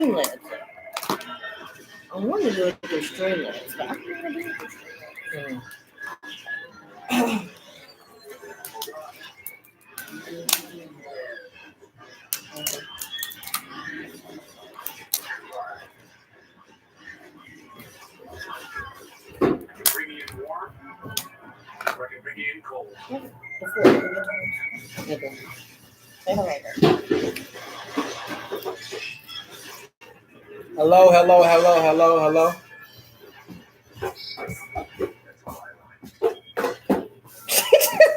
I want to do it through Streamlabs, but I don't want to do it through Streamlabs. Okay. Say hello there. Hello, hello, hello, hello, hello.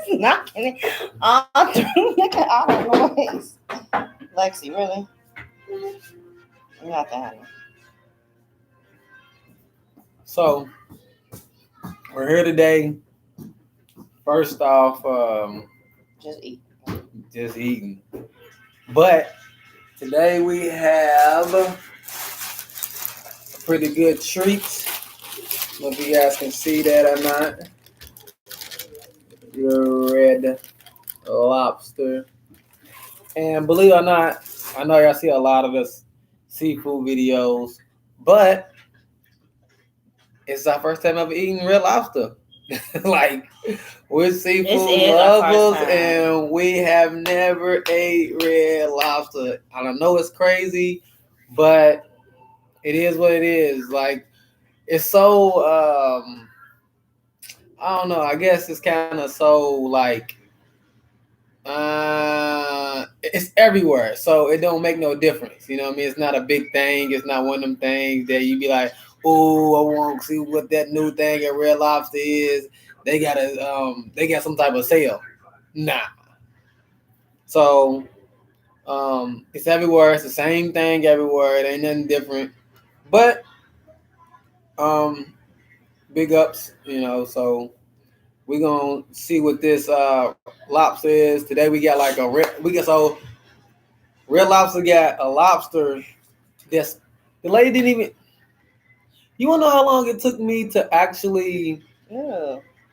Knocking it all through. Look at all the noise. Lexi, really? You have to have it. So we're here today. First off, Just eat. just eating. But today we have a pretty good treat. I don't know if you guys can see that or not. Your red lobster. And believe it or not, I know y'all see a lot of this seafood videos, but it's our first time ever eating red lobster. Like, we're seafood lovers and we have never ate red lobster. I don't know, it's crazy, but it is what it is. Like, it's so I don't know, I guess it's kind of so like it's everywhere, so it don't make no difference. You know what I mean? It's not a big thing. It's not one of them things that you be like, oh, I want to see what that new thing at Red Lobster is. They got some type of sale. Nah. So it's everywhere. It's the same thing everywhere. It ain't nothing different. But um, big ups, you know. So we're gonna see what this lobster is today. We got like Red Lobster got a lobster that's the lady didn't even. You wanna know how long it took me to actually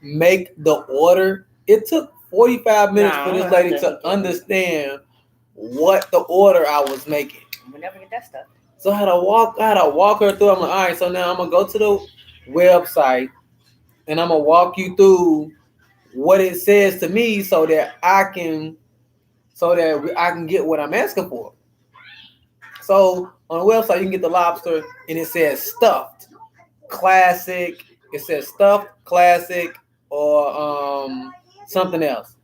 make the order? It took 45 minutes for this lady to understand what the order I was making. We never get that stuff. So I had to walk her through. I'm like, all right, so now I'm gonna go to the website and I'm gonna walk you through what it says to me so that I can get what I'm asking for. So on the website you can get the lobster and it says stuffed, classic. It says stuffed, classic, or something else.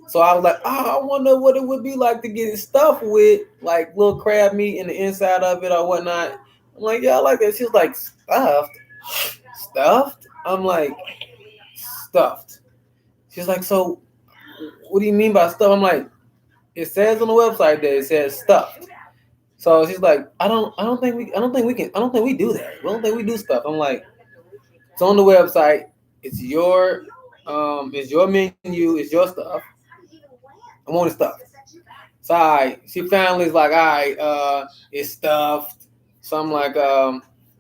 So I was like, oh, I wonder what it would be like to get it stuffed with like little crab meat in the inside of it or whatnot. I'm like, yeah, I like that. She's like, stuffed? Stuffed? I'm like, stuffed. She's like, so what do you mean by stuffed? I'm like, it says on the website that it says stuffed. So she's like, I don't think we do that. We don't think we do stuff. I'm like, it's on the website. It's your menu. It's your stuff. I want it stuffed. So she finally is like, all right, it's stuffed. So I'm like,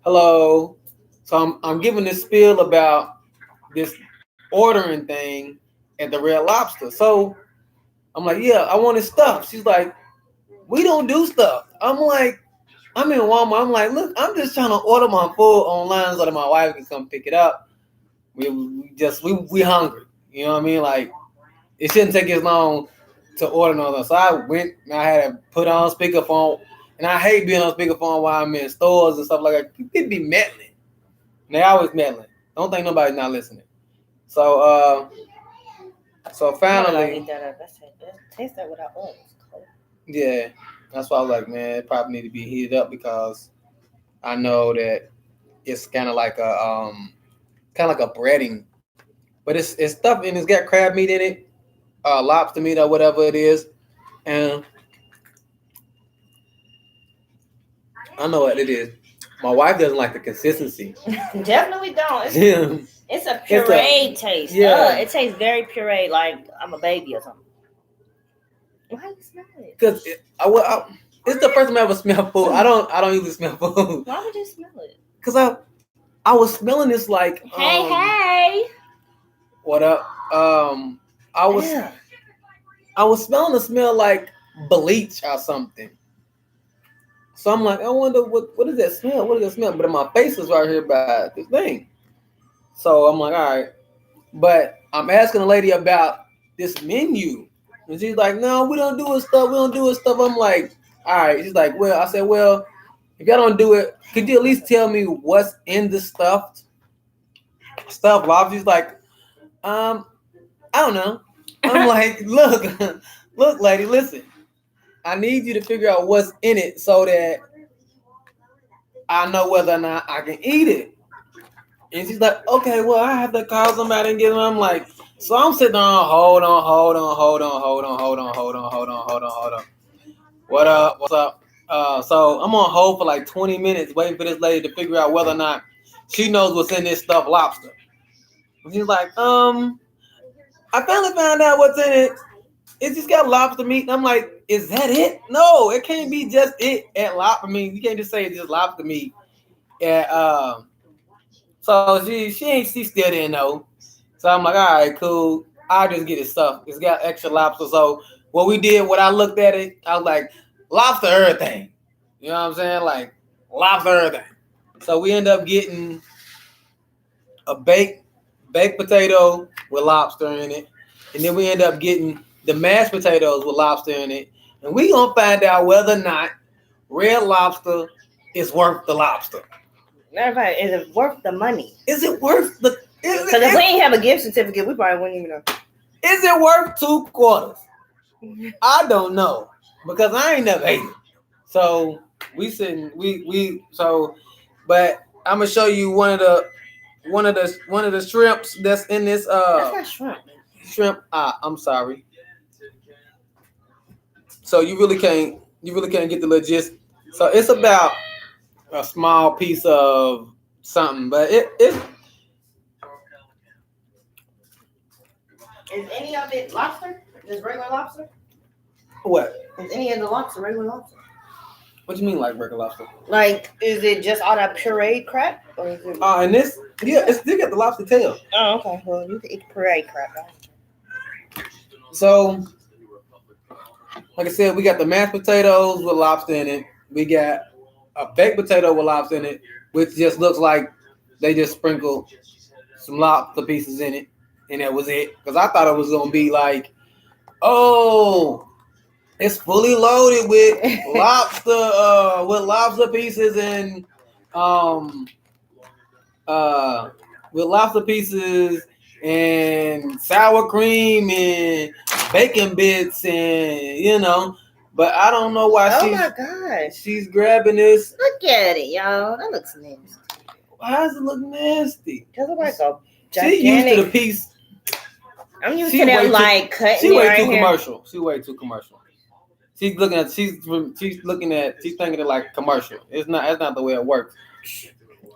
hello. So I'm giving this spiel about this ordering thing at the Red Lobster. So I'm like, yeah, I want it stuffed. She's like, we don't do stuff. I'm like, I'm in Walmart. I'm like, look, I'm just trying to order my food online so that my wife can come pick it up. We hungry. You know what I mean? Like, it shouldn't take as long to order another. So I went and I had to put on speakerphone. And I hate being on speakerphone while I'm in stores and stuff like that. People be meddling. And they always meddling. Don't think nobody's not listening. So finally, taste that without oil. yeah, that's why I was like, man, it probably need to be heated up because I know that it's kind of like a breading, but it's stuff and it's got crab meat in it, lobster meat or whatever it is, and I know what it is. My wife doesn't like the consistency. Definitely don't. It's a puree taste. Yeah, it tastes very puree, like I'm a baby or something. Why do you smell it? Because it's the first time I ever smelled food. I don't usually smell food. Why would you smell it? Because I was smelling this like hey. What up? I was smelling the smell like bleach or something. So I'm like, I wonder what does that smell? What does that smell? But my face is right here by this thing. So I'm like, all right. But I'm asking the lady about this menu. And she's like, no, we don't do it stuff. We don't do it stuff. I'm like, all right. She's like, well, I said, well, if y'all don't do it, could you at least tell me what's in the stuffed lobster? She's like, I don't know. I'm like, look, lady, listen. I need you to figure out what's in it so that I know whether or not I can eat it. And she's like, okay, well, I have to call somebody and get them. I'm like, so I'm sitting on, hold on. What up? What's up? So I'm on hold for like 20 minutes waiting for this lady to figure out whether or not she knows what's in this stuffed lobster. And she's like, I finally found out what's in it. It's just got lobster meat. And I'm like, is that it? No, it can't be just it at lobster meat. You can't just say it's just lobster meat. Yeah. So she still didn't know. So I'm like, all right, cool. I'll just get it stuffed. It's got extra lobster. So what I looked at it, I was like, lobster everything. You know what I'm saying? Like lobster everything. So we end up getting a baked potato with lobster in it. And then we end up getting the mashed potatoes with lobster in it. And we gonna find out whether or not Red Lobster is worth the lobster. Matter of fact, is it worth the money? Is it worth the? Because if we ain't have a gift certificate, we probably wouldn't even know. Is it worth $2? I don't know because I ain't never ate it. So but I'm gonna show you one of the shrimps that's in this. That's not shrimp. Shrimp. I'm sorry. So you really can't get the legit. So it's about a small piece of something, but it is any of it lobster? Just regular lobster? What? Is any of the lobster regular lobster? What do you mean like regular lobster? Like, is it just all that pureed crap? Or is it... And this, yeah, it's still got the lobster tail. Oh, okay. Well, you can eat pureed crap. Right? So, like I said, we got the mashed potatoes with lobster in it. We got a baked potato with lobster in it, which just looks like they just sprinkled some lobster pieces in it, and that was it. Because I thought it was gonna be like, oh, it's fully loaded with lobster pieces and sour cream and bacon bits and but I don't know why my gosh. She's grabbing this. Look at it, y'all. That looks nasty. Why does it look nasty? Because it's like a gigantic... She used to the piece. I'm used to them like cutting. She way too commercial. She way too commercial. She's thinking it like commercial. That's not the way it works.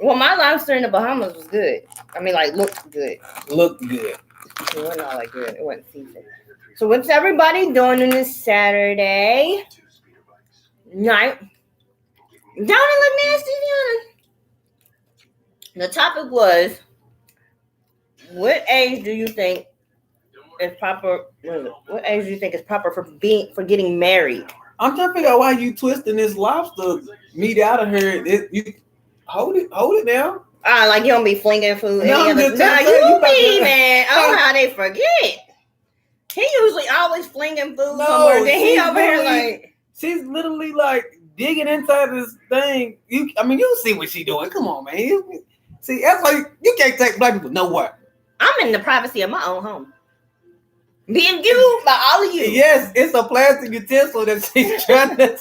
Well, my lobster in the Bahamas was good. I mean, like, looked good. Looked good. It wasn't all like good. It wasn't seasoned. So what's everybody doing on this Saturday night? Don't it look nasty, Diana? The topic was, what age do you think is proper? What age do you think is proper for getting married? I'm trying to figure out why you twisting this lobster meat out of here. You hold it now. Like you don't be flinging food. No, you be, man. Oh, how they forget. He usually always flinging food somewhere. Then he over here like she's literally like digging inside this thing. You see what she doing. Come on, man. See, that's like you can't take black people nowhere. I'm in the privacy of my own home. Being viewed by all of you. Yes, it's a plastic utensil that she's trying to.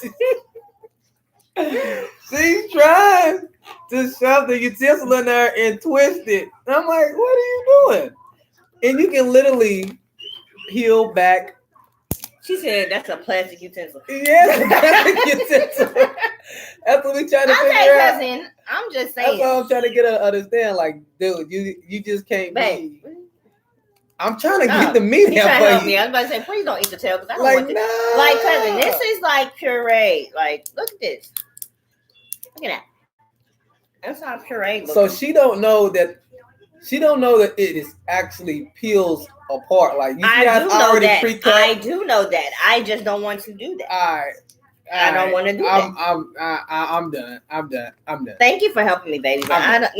She's trying to shove the utensil in there and twist it. And I'm like, what are you doing? And you can literally peel back. She said that's a plastic utensil. Yes, a plastic utensil. That's what we trying to figure out. Cousin, I'm just saying. That's what I'm trying to get her to understand. Like, dude, you just can't be. I'm trying to get the meat out for you. Me. I was about to say, please don't eat the tail because I don't like, want this. Like, cousin, this is like puree. Like, look at this. Look at that. That's not puree looking. So she don't know that it is actually peels apart. Like you see I do know that. I do know that. I just don't want to do that. All right. I don't want to do that. I'm done. I'm done. Thank you for helping me, baby. But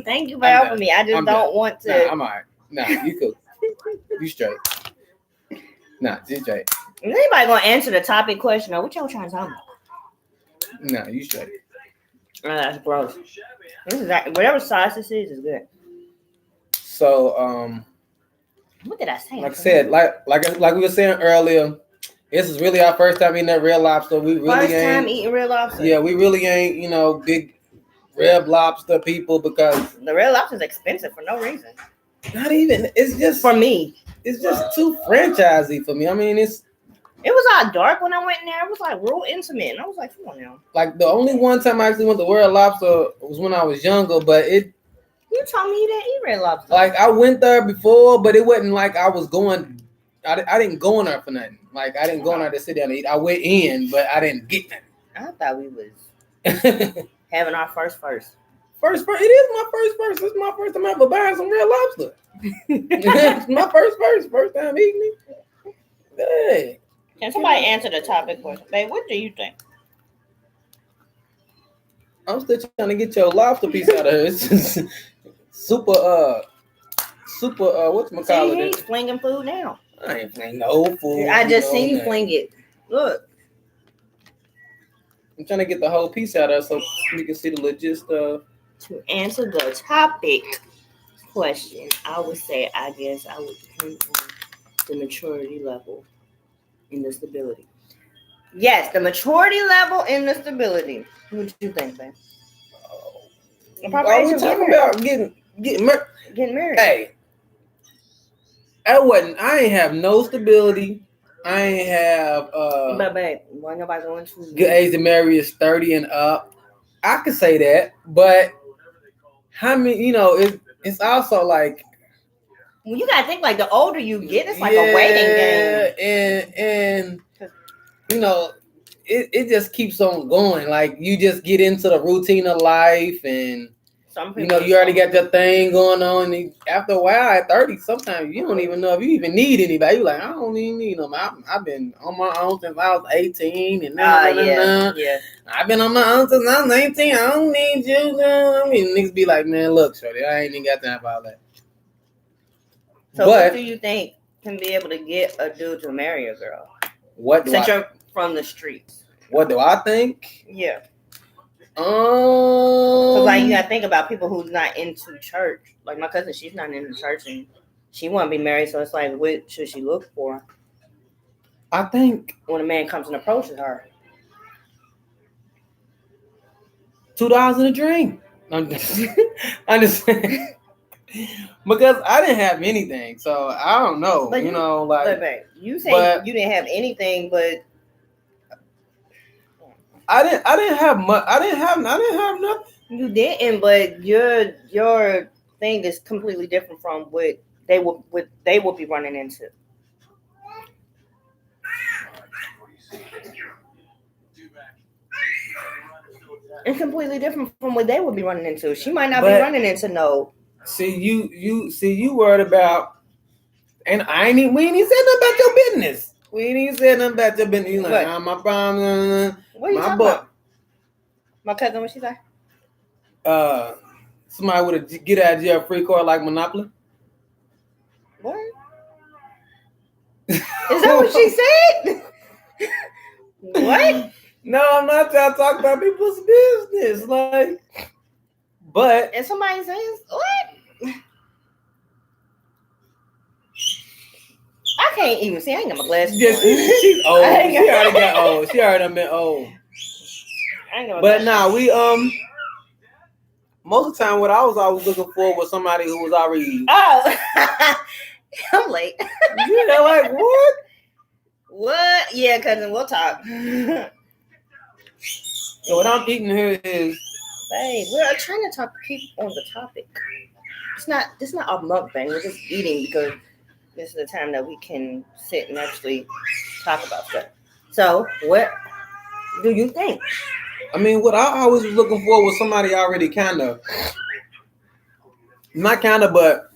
thank you for helping me. I just don't want to. Nah, I'm alright. Nah, you cool. You straight. Nah, you straight. Is anybody gonna answer the topic question or what y'all trying to talk about? Nah, you straight. Oh, that's gross. This is whatever size this is good. So what did I say? Like I said, like we were saying earlier, this is really our first time eating that Red Lobster. We really first ain't time eating Red Lobster. Yeah, we really ain't big Red Lobster people because the Red Lobster is expensive for no reason. Not even. It's just for me. It's just too franchisey for me. I mean, it was all dark when I went in there. It was like real intimate, and I was like, "Come on now." Like the only one time I actually went to Red Lobster was when I was younger, but it. You told me you didn't eat Red Lobster. Like I went there before, but it wasn't like I was going. I didn't go in there for nothing. Like I didn't go in there to sit down and eat. I went in, but I didn't get nothing. I thought we was having our first. First. It is my first. This is my first time ever buying some Red Lobster. It's my first time eating it. Hey. Can somebody answer the topic question? Babe, what do you think? I'm still trying to get your lobster piece out of her. It's just super, whatchamacallit? See, he's flinging food now. I ain't flinging no food. I just seen you fling it. Look. I'm trying to get the whole piece out of her so you can see the legit stuff. To answer the topic question, I would say, I guess I would depend on the maturity level and the stability. Yes, the maturity level and the stability. What do you think, man? Are we talking about getting married? Hey, I ain't have no stability. I ain't have but babe, why nobody going to good age to marry is 30 and up. I could say that, but how many, it's also like, well, you gotta think like the older you get, it's like a waiting game. And it just keeps on going. Like you just get into the routine of life, and you already got your thing going on. And after a while, at 30, sometimes you don't even know if you even need anybody. You're like, I don't even need them. I've been on my own since I was 18, and now I've been on my own since I was 19. I don't need you. I mean, niggas be like, man, look, shorty, I ain't even got time for all that. So what do you think can be able to get a dude to marry a girl? Since you're from the streets. What do I think? Yeah. Because like you gotta think about people who's not into church. Like my cousin, she's not into church and she want to be married. So it's like, what should she look for? I think when a man comes and approaches her, $2 in a drink. I'm just saying. Because I didn't have anything, so I don't know. But you say you didn't have anything, but I didn't have much. I didn't have nothing. You didn't, but your thing is completely different from what they will be running into. It's completely different from what they would be running into. She might not be running into no. See you worried about, and we ain't even said nothing about your business. We ain't even said nothing about your business. You like, my problem. What are you talking about? My cousin, what she say? Somebody with a get out of jail free card like Monopoly. What? Is that what she said? What? No, I'm not trying to talk about people's business. Like, but and somebody says what? I can't even see. I ain't got my glasses. Yes, she's old. She already got old. She already been old. But nah, we most of the time what I was always looking for was somebody who was already. Oh, I'm late. Yeah, like what? What? Yeah, cousin, we'll talk. So what I'm eating here is. Babe, we're trying to keep on the topic. It's not a mukbang. We're just eating because this is the time that we can sit and actually talk about stuff. So, what do you think? I mean, what I always was looking for was somebody already not but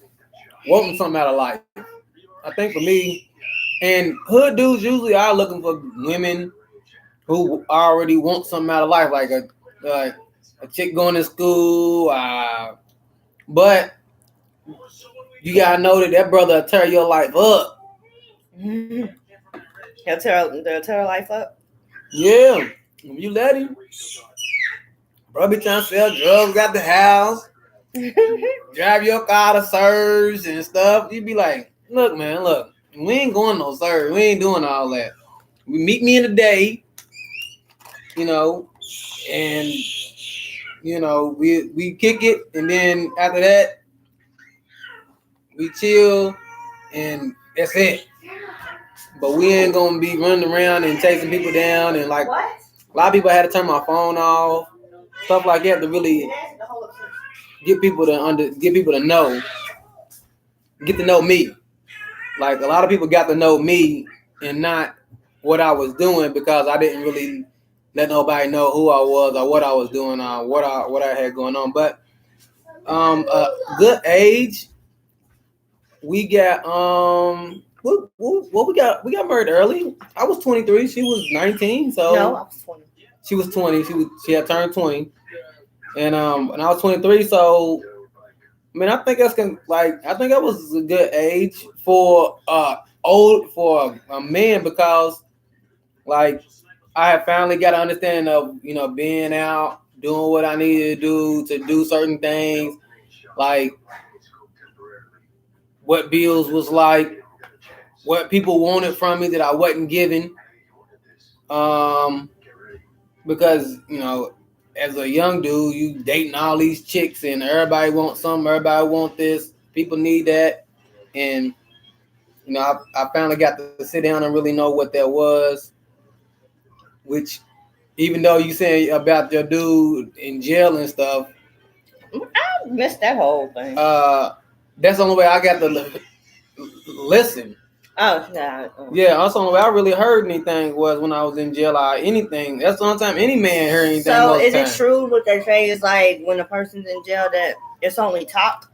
wanting something out of life. I think for me, and hood dudes usually are looking for women who already want something out of life, like a chick going to school. But you gotta know that brother will tear your life up. They'll tear life up. Yeah, when you let him, bro, be trying to sell drugs at the house, drive your car to serves and stuff. You be like, look, man, look, we ain't going no serve. We ain't doing all that. We meet me in the day, you know, and you know, we kick it, and then after that, we chill, and that's it. But we ain't gonna be running around and chasing people down, and like What? a lot of people had to turn my phone off, stuff like that to really get people to know, get to know me. Like a lot of people got to know me and not what I was doing, because I didn't really let nobody know who I was or what I was doing or what I had going on. But a good age, we got what we got married early. I was 23, she was 19, so No, I was 20. she was 20. She had turned 20, and I was 23. So I mean, I think that was a good age for a man, because like I had finally got an understanding of being out, doing what I needed to do certain things, like what bills was like, what people wanted from me that I wasn't giving. Because as a young dude, you dating all these chicks, and everybody wants something, everybody want this, people need that, and I finally got to sit down and really know what that was. Which, even though you saying about your dude in jail and stuff, I missed that whole thing. That's the only way I got to listen. Oh, no. Yeah, that's the only way I really heard anything was when I was in jail or anything. That's the only time any man heard anything. So is it true what they say is like when a person's in jail that it's only talk?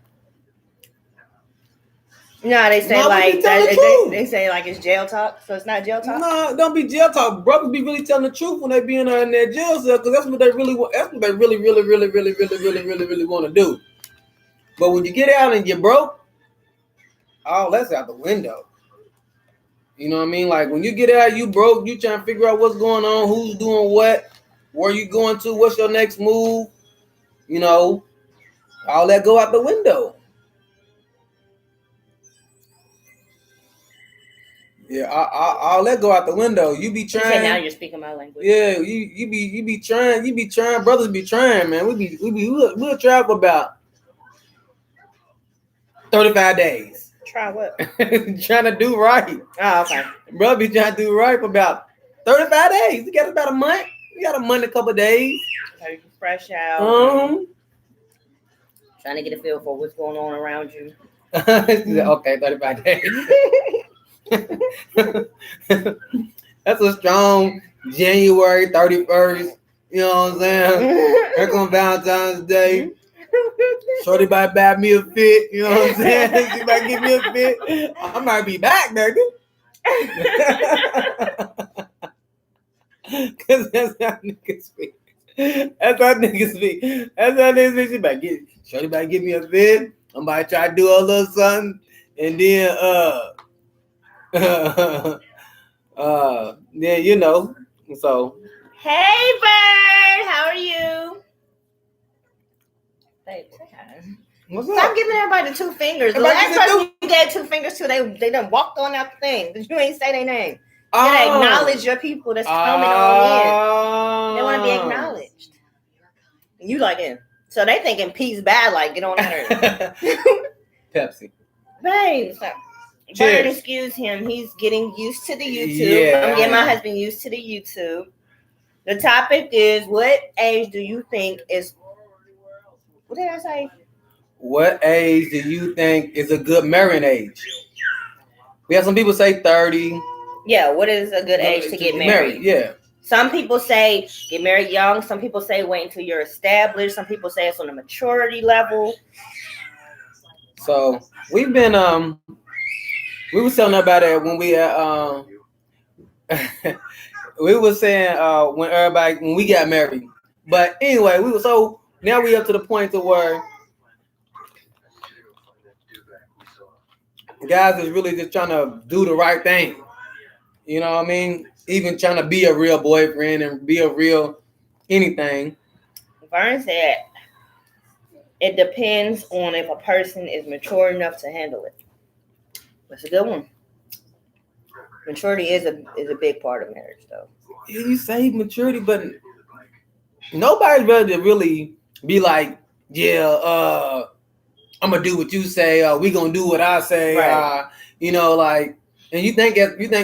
No, they say like that, they say like it's jail talk, so it's not jail talk. No, don't be jail talk. Brothers be really telling the truth when they be in their jail cell, because that's what they really want. That's what they really want to do. But when you get out and you're broke, all that's out the window. You know what I mean? Like when you get out, you broke, you trying to figure out what's going on, who's doing what, where you going to, what's your next move. All that go out the window. Yeah, all that go out the window. You be trying. Now you're speaking my language. Yeah, you be trying. Brothers be trying, man. We'll try for about 35 days. Try what? Trying to do right. Oh, okay. Brother be trying to do right for about 35 days. You got about a month. You got a month, a couple of days. Fresh out. Trying to get a feel for what's going on around you. Okay, 35 days. That's a strong January 31st. You know what I'm saying? Here comes Valentine's Day. Shorty might buy me a fit. You know what I'm saying? She might give me a fit. I might be back, nigga. Because that's how niggas speak. That's how niggas speak. She might Shorty might give me a fit. I might try to do a little something. And then then so. Hey bird, how are you? Hey, what's stop up? giving everybody the two fingers. The last person you gave 2 fingers to, they done walked on out the thing. But you ain't say their name. You gotta acknowledge your people that's coming on in. They want to be acknowledged. And you like him. So they thinking peace bad, like get on her. Pepsi. Babe, Bird, excuse him. He's getting used to the YouTube. Yeah, I'm getting my husband used to the YouTube. The topic is, what age do you think is... What did I say? What age do you think is a good marrying age? We have some people say 30. Yeah, what is a good age to get married? Yeah. Some people say get married young. Some people say wait until you're established. Some people say it's on a maturity level. So we've been we were telling about it when we we were saying when we got married. But anyway, so now we up to the point to where guys is really just trying to do the right thing. You know what I mean? Even trying to be a real boyfriend and be a real anything. Vern said it depends on if a person is mature enough to handle it. That's a good one. Maturity is a big part of marriage, though. You say maturity, but nobody's ready to really be like, yeah, I'm gonna do what you say. We gonna do what I say. Right. And you think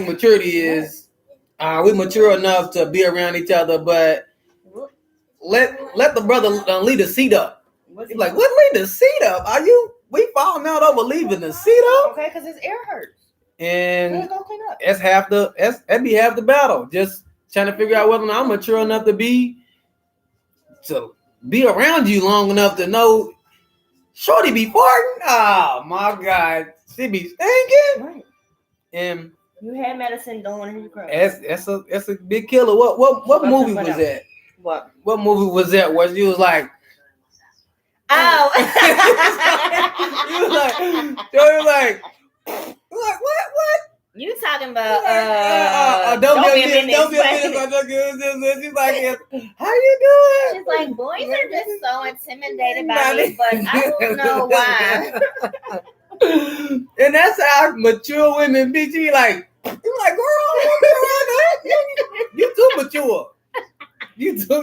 maturity is we mature enough to be around each other, but let the brother leave the seat up. He's like, what leave the seat up? We falling out over leaving the seat up? Okay, because his ear hurts. And go clean up. that'd be half the battle. Just trying to figure out whether I'm mature enough to be around you long enough to know Shorty be farting. Oh my God, she be stinking. Right. And you had medicine going in your crowd. That's a big killer. What movie was that? What movie was that where she was like, oh, you was like, what? You talking about don't be a minute. She's like, how you doing? She's like, boys are just so intimidated by me, but I don't know why. And that's how mature women be. You like, girl, you too mature. You too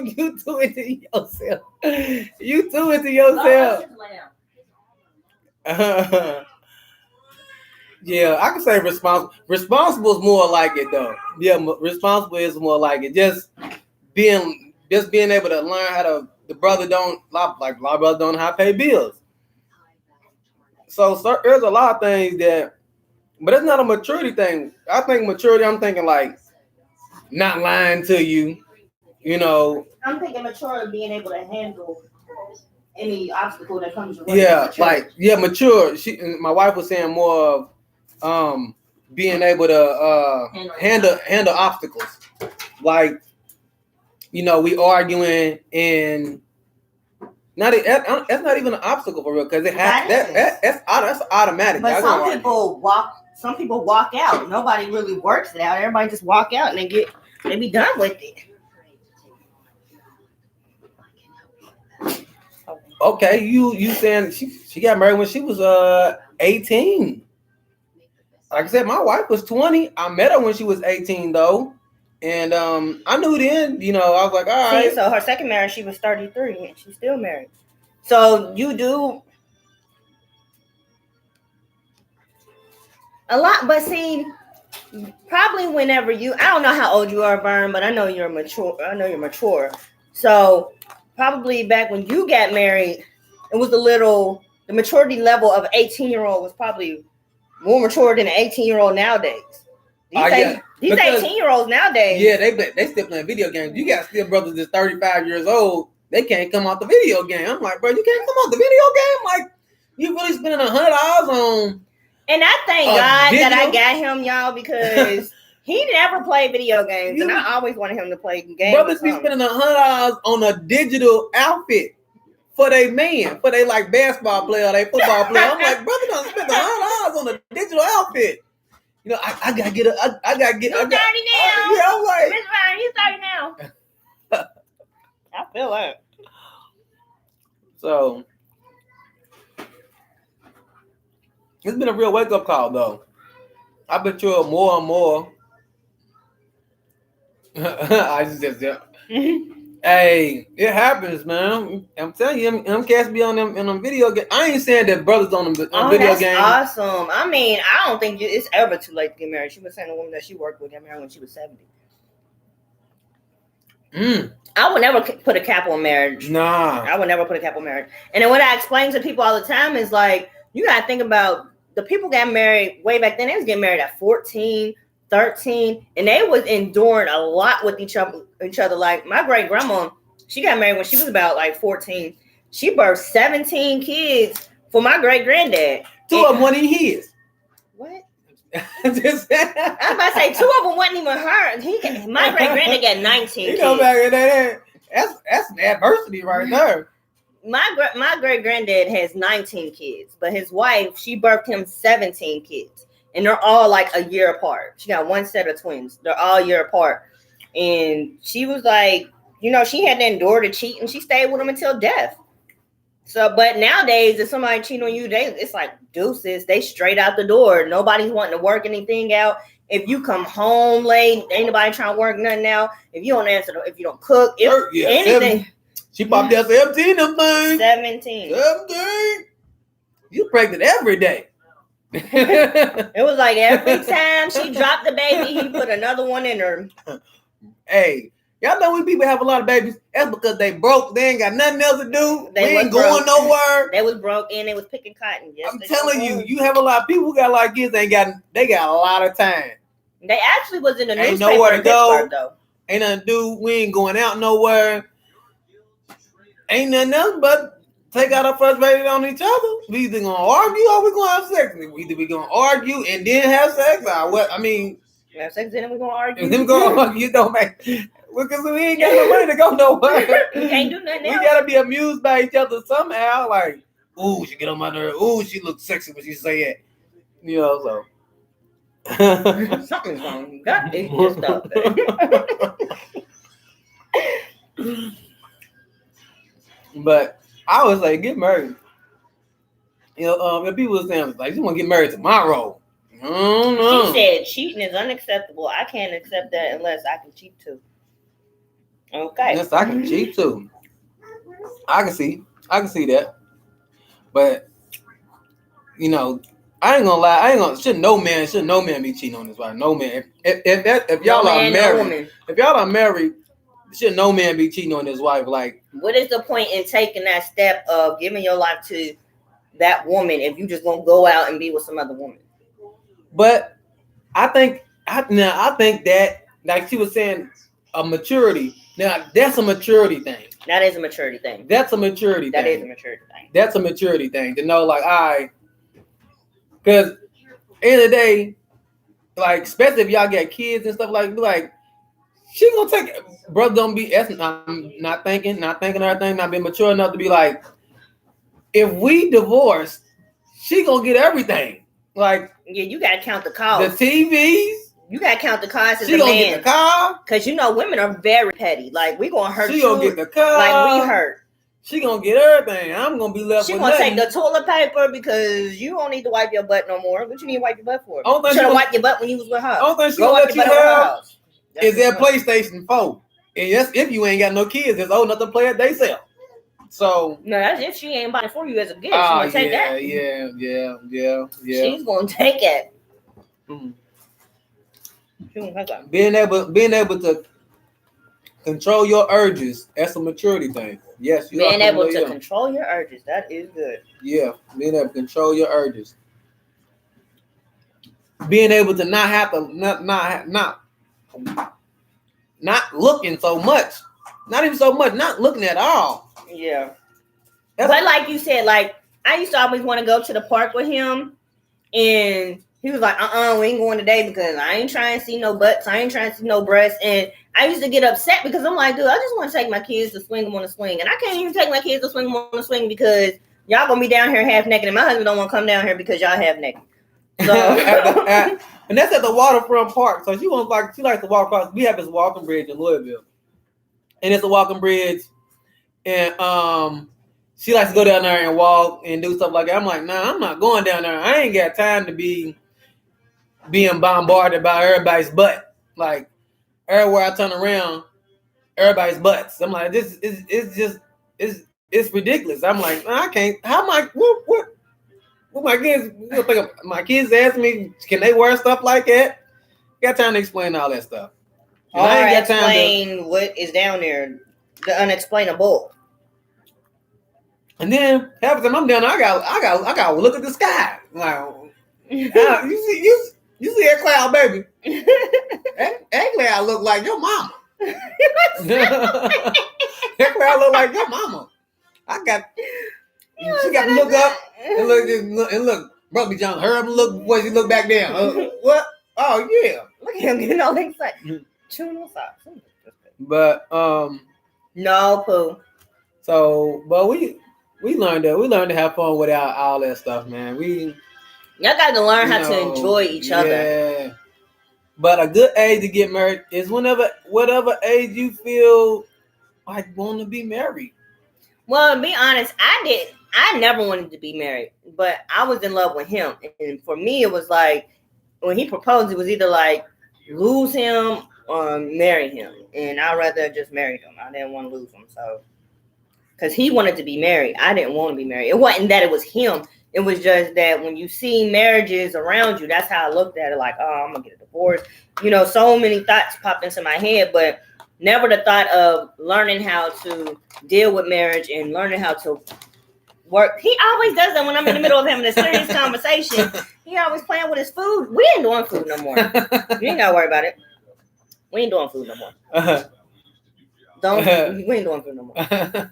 into yourself. You too into yourself. Yeah, I can say responsible. Responsible is more like it though. Yeah, responsible is more like it. Just being able to learn how to. The brother don't like a lot of brothers don't know how to pay bills. So there's a lot of things but it's not a maturity thing. I think maturity. I'm thinking like not lying to you. You know. I'm thinking mature being able to handle any obstacle that comes your way. Yeah, mature. My wife was saying more of being able to handle obstacles. Like, we arguing and that's not even an obstacle for real because it has that's automatic. But some people walk out. Nobody really works it out. Everybody just walk out and they be done with it. Okay, you saying she got married when she was 18. Like I said, my wife was 20. I met her when she was 18 though. And I knew then, I was like, all right. So her second marriage, she was 33 and she's still married. So you do a lot, but see, probably whenever I don't know how old you are, Vern, but I know you're mature. So probably back when you got married, it was the maturity level of an 18-year-old was probably more mature than an 18-year-old nowadays. These 18-year-olds nowadays. Yeah, they still playing video games. You got still brothers that's 35 years old. They can't come out the video game. I'm like, bro, you can't come out the video game? Like, you really spending $100 on. And I thank God that I got him, y'all, because he never played video games. And I always wanted him to play games. Brothers be spending $100 on a digital outfit for their man, for they like basketball player, they football player. I'm like, brother, don't spend $100 on a digital outfit. I gotta get. I gotta get. You're 30 now. Yeah, I'm like, Miss Ryan, you 30 now. I feel that. So it's been a real wake up call, though. I've been sure more and more. Hey, it happens, man. I'm telling you, them cats be on them video games. I ain't saying that brothers on them video games. Awesome. I mean, I don't think it's ever too late to get married. She was saying the woman that she worked with got married when she was 70. I would never put a cap on marriage. Nah. I would never put a cap on marriage. And then what I explain to people all the time is like, you got to think about the people got married way back then. They was getting married at 14, 13, and they was enduring a lot with each other. Like my great grandma, she got married when she was about like 14. She birthed 17 kids for my great granddad. Two of them wasn't his. What? Just, I was about to say 2 of them wasn't even her. My great granddad got 19 you kids. know back in that, that's adversity right there. My great granddad has 19 kids, but his wife, she birthed him 17 kids, and they're all like a year apart. She got one set of twins. They're all a year apart, and she was like, she had to endure the cheat, and she stayed with him until death. So, but nowadays, if somebody cheat on you, it's like deuces. They straight out the door. Nobody's wanting to work anything out. If you come home late, ain't nobody trying to work nothing out. If you don't answer, if you don't cook, anything. She popped out 17 of them. 17. You pregnant every day. It was like every time she dropped the baby, he put another one in her. Hey, y'all know when people have a lot of babies, that's because they broke. They ain't got nothing else to do. They ain't going nowhere. They was broke and they was picking cotton. Yes, I'm telling you, you have a lot of people who got a lot of kids. They got a lot of time. They actually was in the newspaper. Ain't nowhere to go. Though. Ain't nothing to do. We ain't going out nowhere. Ain't nothing else but take out our frustrated on each other. We either gonna argue or we gonna have sex. Either we gonna argue and then have sex, or what? I mean, have sex and then we gonna argue. And then we gonna argue. Don't make because we ain't got no money to go nowhere. We can't do nothing else. We gotta be amused by each other somehow. Like, ooh, she get on my nerve. Ooh, she looks sexy when she say it. So. Something's wrong. God, it's just up there. But I was like, get married. If people were saying like, you want to get married tomorrow. She said cheating is unacceptable. I can't accept that unless I can cheat too. Okay. Yes, I can cheat too. I can see that. But I ain't gonna lie. Should no man be cheating on his wife. No man. If y'all are married, should no man be cheating on his wife? Like, what is the point in taking that step of giving your life to that woman if you just gonna go out and be with some other woman? But I think that, like she was saying, a maturity. Now that's a maturity thing. That is a maturity thing. That's a maturity thing. That is a maturity thing. That's a maturity thing to know, like, all right, because end of the day, like, especially if y'all got kids and stuff, like. She gonna take it. Brother don't be not thinking everything, not being mature enough to be like, if we divorce, she gonna get everything. Like, yeah, you gotta count the cost. The TVs. You gotta count the cost as she a gonna man. Get the car. Cause women are very petty. Like, we gonna hurt. She gonna get the car. Like we hurt. She gonna get everything. I'm gonna be left. She with gonna nothing. take the toilet paper because you don't need to wipe your butt no more. What you need to wipe your butt for? You should have wiped your butt when you was with her. I don't think she gonna let you have. Is that PlayStation 4? And yes, if you ain't got no kids, it's old enough to play it themselves. So no, that's if she ain't buying for you as a gift. She's gonna take that. Yeah. She's gonna take it. Being able to control your urges, that's a maturity thing. Yes, being able to control your urges, that is good. Yeah, being able to control your urges. Being able to not have to not looking so much. Not even so much, not looking at all. Yeah. But like you said, like I used to always want to go to the park with him, and he was like, we ain't going today because I ain't trying to see no butts, I ain't trying to see no breasts. And I used to get upset because I'm like, dude, I just want to take my kids to swing them on the swing. And I can't even take my kids to swing them on the swing because y'all gonna be down here half naked, and my husband don't want to come down here because y'all half naked. So and that's at the waterfront park. So she likes to walk across. We have this walking bridge in Louisville. And it's a walking bridge. And she likes to go down there and walk and do stuff like that. I'm like, nah, I'm not going down there. I ain't got time to be being bombarded by everybody's butt. Like, everywhere I turn around, everybody's butts. I'm like, it's ridiculous. I'm like, I can't. How am I? What? My kids ask me, can they wear stuff like that? Got time to explain all that stuff. And I ain't got explain what is down there, the unexplainable. And then half the time I'm down there, I got to look at the sky. Like, you see that cloud, baby? That cloud look like your mama. That cloud look like your mama. She got to look up and look. Brother be trying to hurry up and look before you look back down. What? Oh yeah. Look at him getting all excited. Chewing on socks. But No, Pooh. so but we learned to have fun without all that stuff, man. Y'all got to learn how to enjoy each other. Yeah. But a good age to get married is whatever age you feel like want to be married. Well, to be honest, I never wanted to be married, but I was in love with him. And for me, it was like, when he proposed, it was either like lose him or marry him. And I'd rather just marry him. I didn't want to lose him. So, because he wanted to be married. I didn't want to be married. It wasn't that it was him. It was just that when you see marriages around you, that's how I looked at it. Like, oh, I'm going to get a divorce. You know, so many thoughts popped into my head, but never the thought of learning how to deal with marriage and learning how to work. He always does that when I'm in the middle of having a serious conversation. He always playing with his food. We ain't doing food no more. You ain't got to worry about it. We ain't doing food no more. We ain't doing food no more.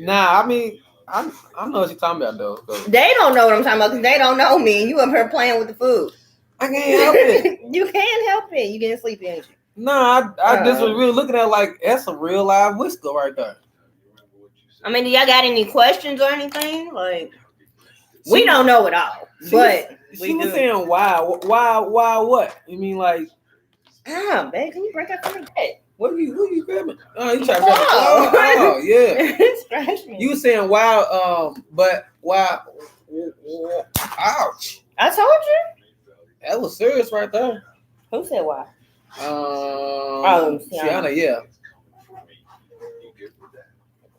Nah, I mean, I know what you're talking about, though. They don't know what I'm talking about because they don't know me. And you up here playing with the food. I can't help it. You can't help it. You getting sleepy, ain't you? No, I just was really looking at it like that's a real live whisker right there. I mean, do y'all got any questions or anything? Like, we don't know it all, but she was saying why what? You mean like? Ah, babe, can you break up from the bed? What are you grabbing? Oh, you trying to grab it? Oh, yeah. Scratch me. You were saying why? But why? Ouch! I told you. That was serious right there. Who said why? Tiana, yeah.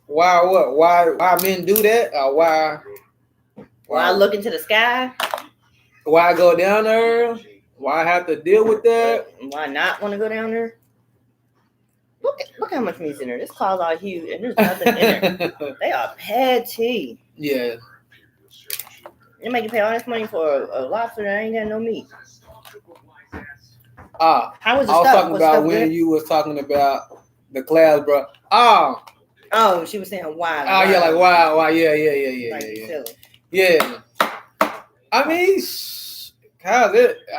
Why what? Why men do that? Or why I look into the sky? Why go down there? Why have to deal with that? Why not want to go down there? Look how much meat's in there. This claw's all huge and there's nothing in there. They are petty. Yeah. They make you pay all this money for a lobster that ain't got no meat. How was the stuff? I was talking about when you was talking about the class, bro. Oh, she was saying why. Oh, yeah, like why? Yeah. Like yeah. I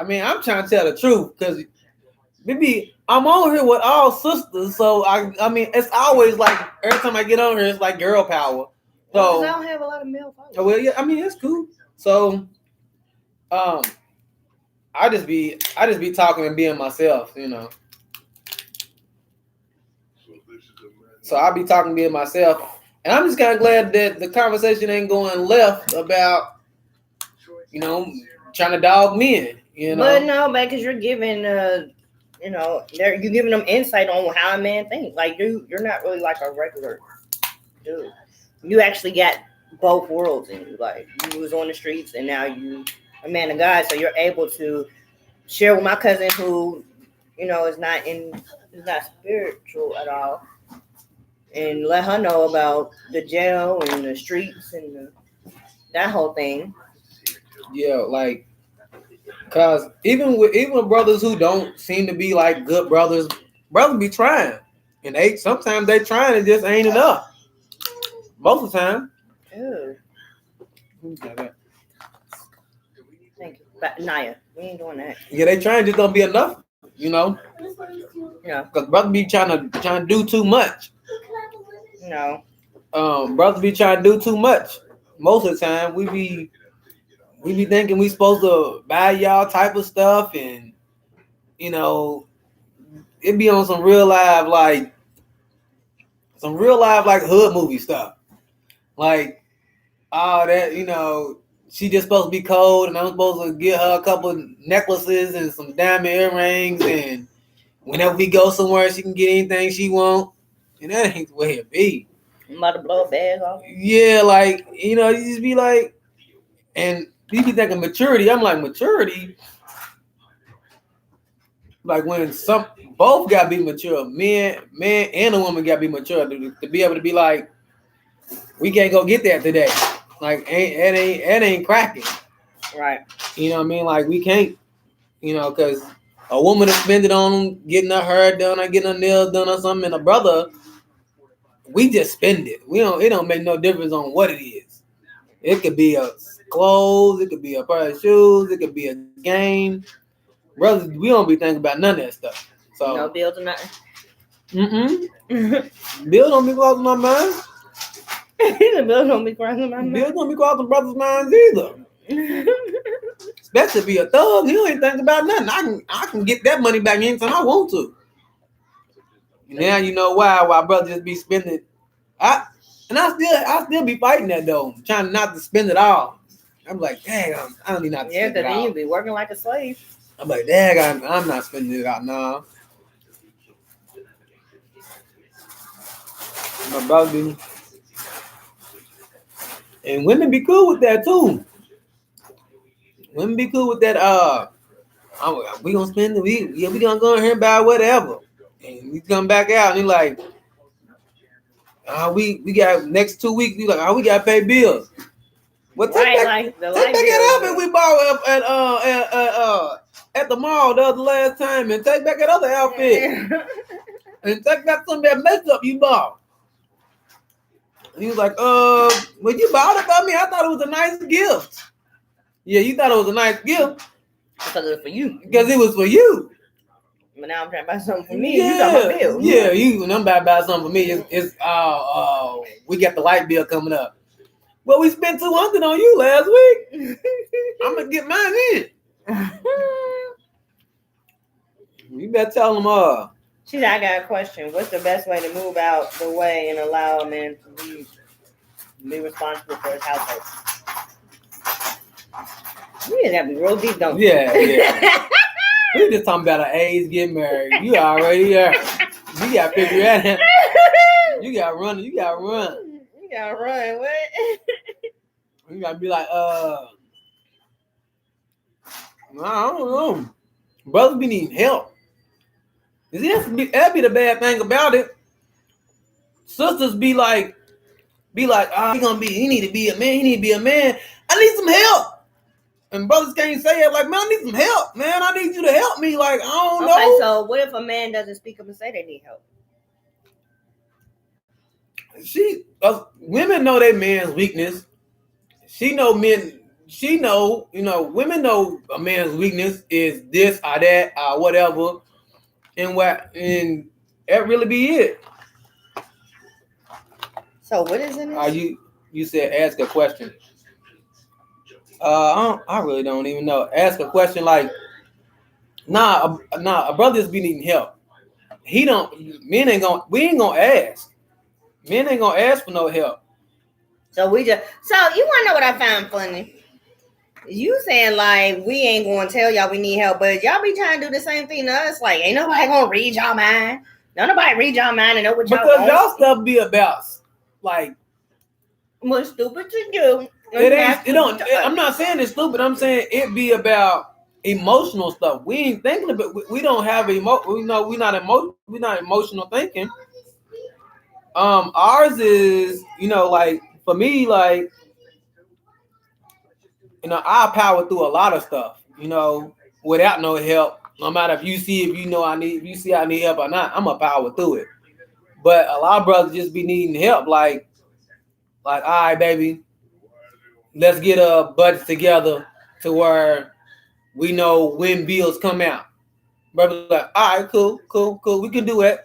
mean, I'm trying to tell the truth because maybe I'm on here with all sisters, so I mean, it's always like every time I get on here, it's like girl power. So I don't have a lot of male followers. Well, yeah, I mean, it's cool. So, I just be talking and being myself, you know. So I be talking, being myself, and I'm just kind of glad that the conversation ain't going left about, you know, trying to dog men, you know. But no, man, because you're giving, you know, you're giving them insight on how a man thinks. Like you're not really like a regular dude. You actually got both worlds in you. Like you was on the streets, and now you a man of God, so you're able to share with my cousin who, you know, is not spiritual at all, and let her know about the jail and the streets and that whole thing. Yeah, like, cause even with brothers who don't seem to be like good brothers be trying, and sometimes they trying and just ain't enough. Most of the time. Ew. Thank you. But Naya, we ain't doing that. Yeah, they trying, just don't be enough, you know. Yeah. Cause brothers be trying to do too much. No. Brothers be trying to do too much. Most of the time, we be thinking we supposed to buy y'all type of stuff, and you know, it be on some real live like hood movie stuff. Like, oh, that, you know, she just supposed to be cold, and I'm supposed to get her a couple necklaces and some diamond earrings, and whenever we go somewhere, she can get anything she want. And that ain't the way it be. I'm about to blow a bag off. Yeah, like, you know, you just be like, and you be thinking maturity. I'm like, maturity? Like when both gotta be mature. Man and a woman gotta be mature to be able to be like, we can't go get that today. Like, it ain't cracking. Right. You know what I mean? Like, we can't, you know, because a woman is spending on getting her hair done or getting her nails done or something, and a brother, we just spend it. It don't make no difference on what it is. It could be a clothes, it could be a pair of shoes, it could be a game. Brothers, we don't be thinking about none of that stuff. So No bills or nothing. Bill don't be crossing my mind. The bills don't be crossing my Bill mind. don't be crossing brothers' minds either. Especially be a thug, he ain't thinking about nothing. I can get that money back anytime I want to. Now you know why brothers just be spending. I still be fighting that though, trying not to spend it all. I'm like, dang, I don't need not to Yeah, spend it because then all. you be working like a slave. I'm like, dang, I'm not spending it out now. My brother be, and women be cool with that too. Women be cool with that. We gonna spend the week. Yeah, we gonna go in here and buy whatever, and we come back out and he like, we got next 2 weeks. We like, we gotta pay bills. Well, take back it up and we borrow at the mall the other last time and take back that other outfit and take back some of that makeup you bought. And he was like, when you bought it for me, I thought it was a nice gift. Yeah, you thought it was a nice gift. Because it was for you. Because it was for you. But now I'm trying to buy something for me. You got my bill. Yeah, when I'm about to buy something for me, it's we got the light bill coming up. Well, we spent $200 on you last week. I'm gonna get mine in. You better tell them. She said, I got a question. What's the best way to move out the way and allow a man to be responsible for his household? We just have to be real deep, don't we? Yeah. We just talking about an age getting married. You already there. You gotta figure that out. You gotta run. You gotta run. What? You gotta be like, I don't know. Brothers be needing help. That'd be the bad thing about it. Sisters be like, he need to be a man. I need some help. And brothers can't say it like, man, I need some help, man. I need you to help me. Like, I don't know. Okay, so what if a man doesn't speak up and say they need help? Women know their man's weakness. Women know a man's weakness is this or that or whatever. And that really be it. So what is in this? You said ask a question. I really don't even know. Ask a question like, a brother just be needing help. We ain't gonna ask. Men ain't gonna ask for no help. So you wanna know what I found funny? You saying like we ain't gonna tell y'all we need help, but y'all be trying to do the same thing to us. Like, ain't nobody gonna read y'all mind. Don't nobody read y'all mind and know what y'all because want. y'all stuff be about like what's stupid to do. I'm not saying it's stupid. I'm saying it be about emotional stuff. We ain't thinking about. We don't have we're not emotional thinking. Ours is like for me like I power through a lot of stuff. Without no help. No matter if you see I need help or not, I'm gonna power through it. But a lot of brothers just be needing help. Like all right, baby. Let's get a budget together to where we know when bills come out. Brother's like, all right, cool. We can do it.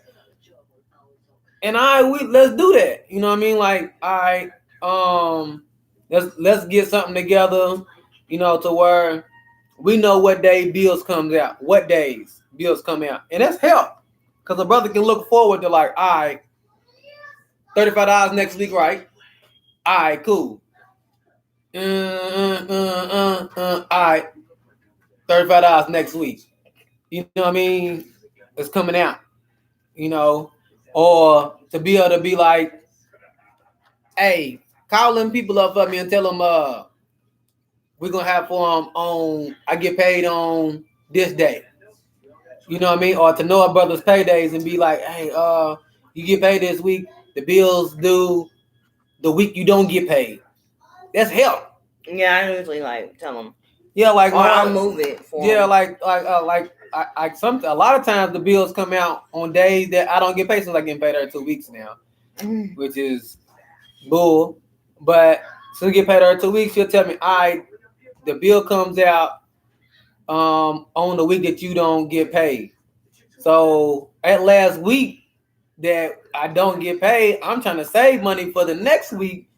And let's do that. You know what I mean? Like, all right, let's get something together, to where we know what day bills comes out, what days bills come out. And that's help. Because a brother can look forward to like, all right, $35 next week, right? All right, cool. All right, $35 next week. You know what I mean? It's coming out. Or to be able to be like, hey, call them people up for me and tell them we're gonna have for them on. I get paid on this day. You know what I mean? Or to know a brother's paydays and be like, hey, you get paid this week. The bills due the week you don't get paid. That's help. Yeah, I usually like tell them. Yeah, like or I'll move it. Yeah, them. A lot of times the bills come out on days that I don't get paid since I get paid every 2 weeks now, which is bull. But So we get paid every 2 weeks. She'll tell me, all right, the bill comes out on the week that you don't get paid. So at last week that I don't get paid, I'm trying to save money for the next week.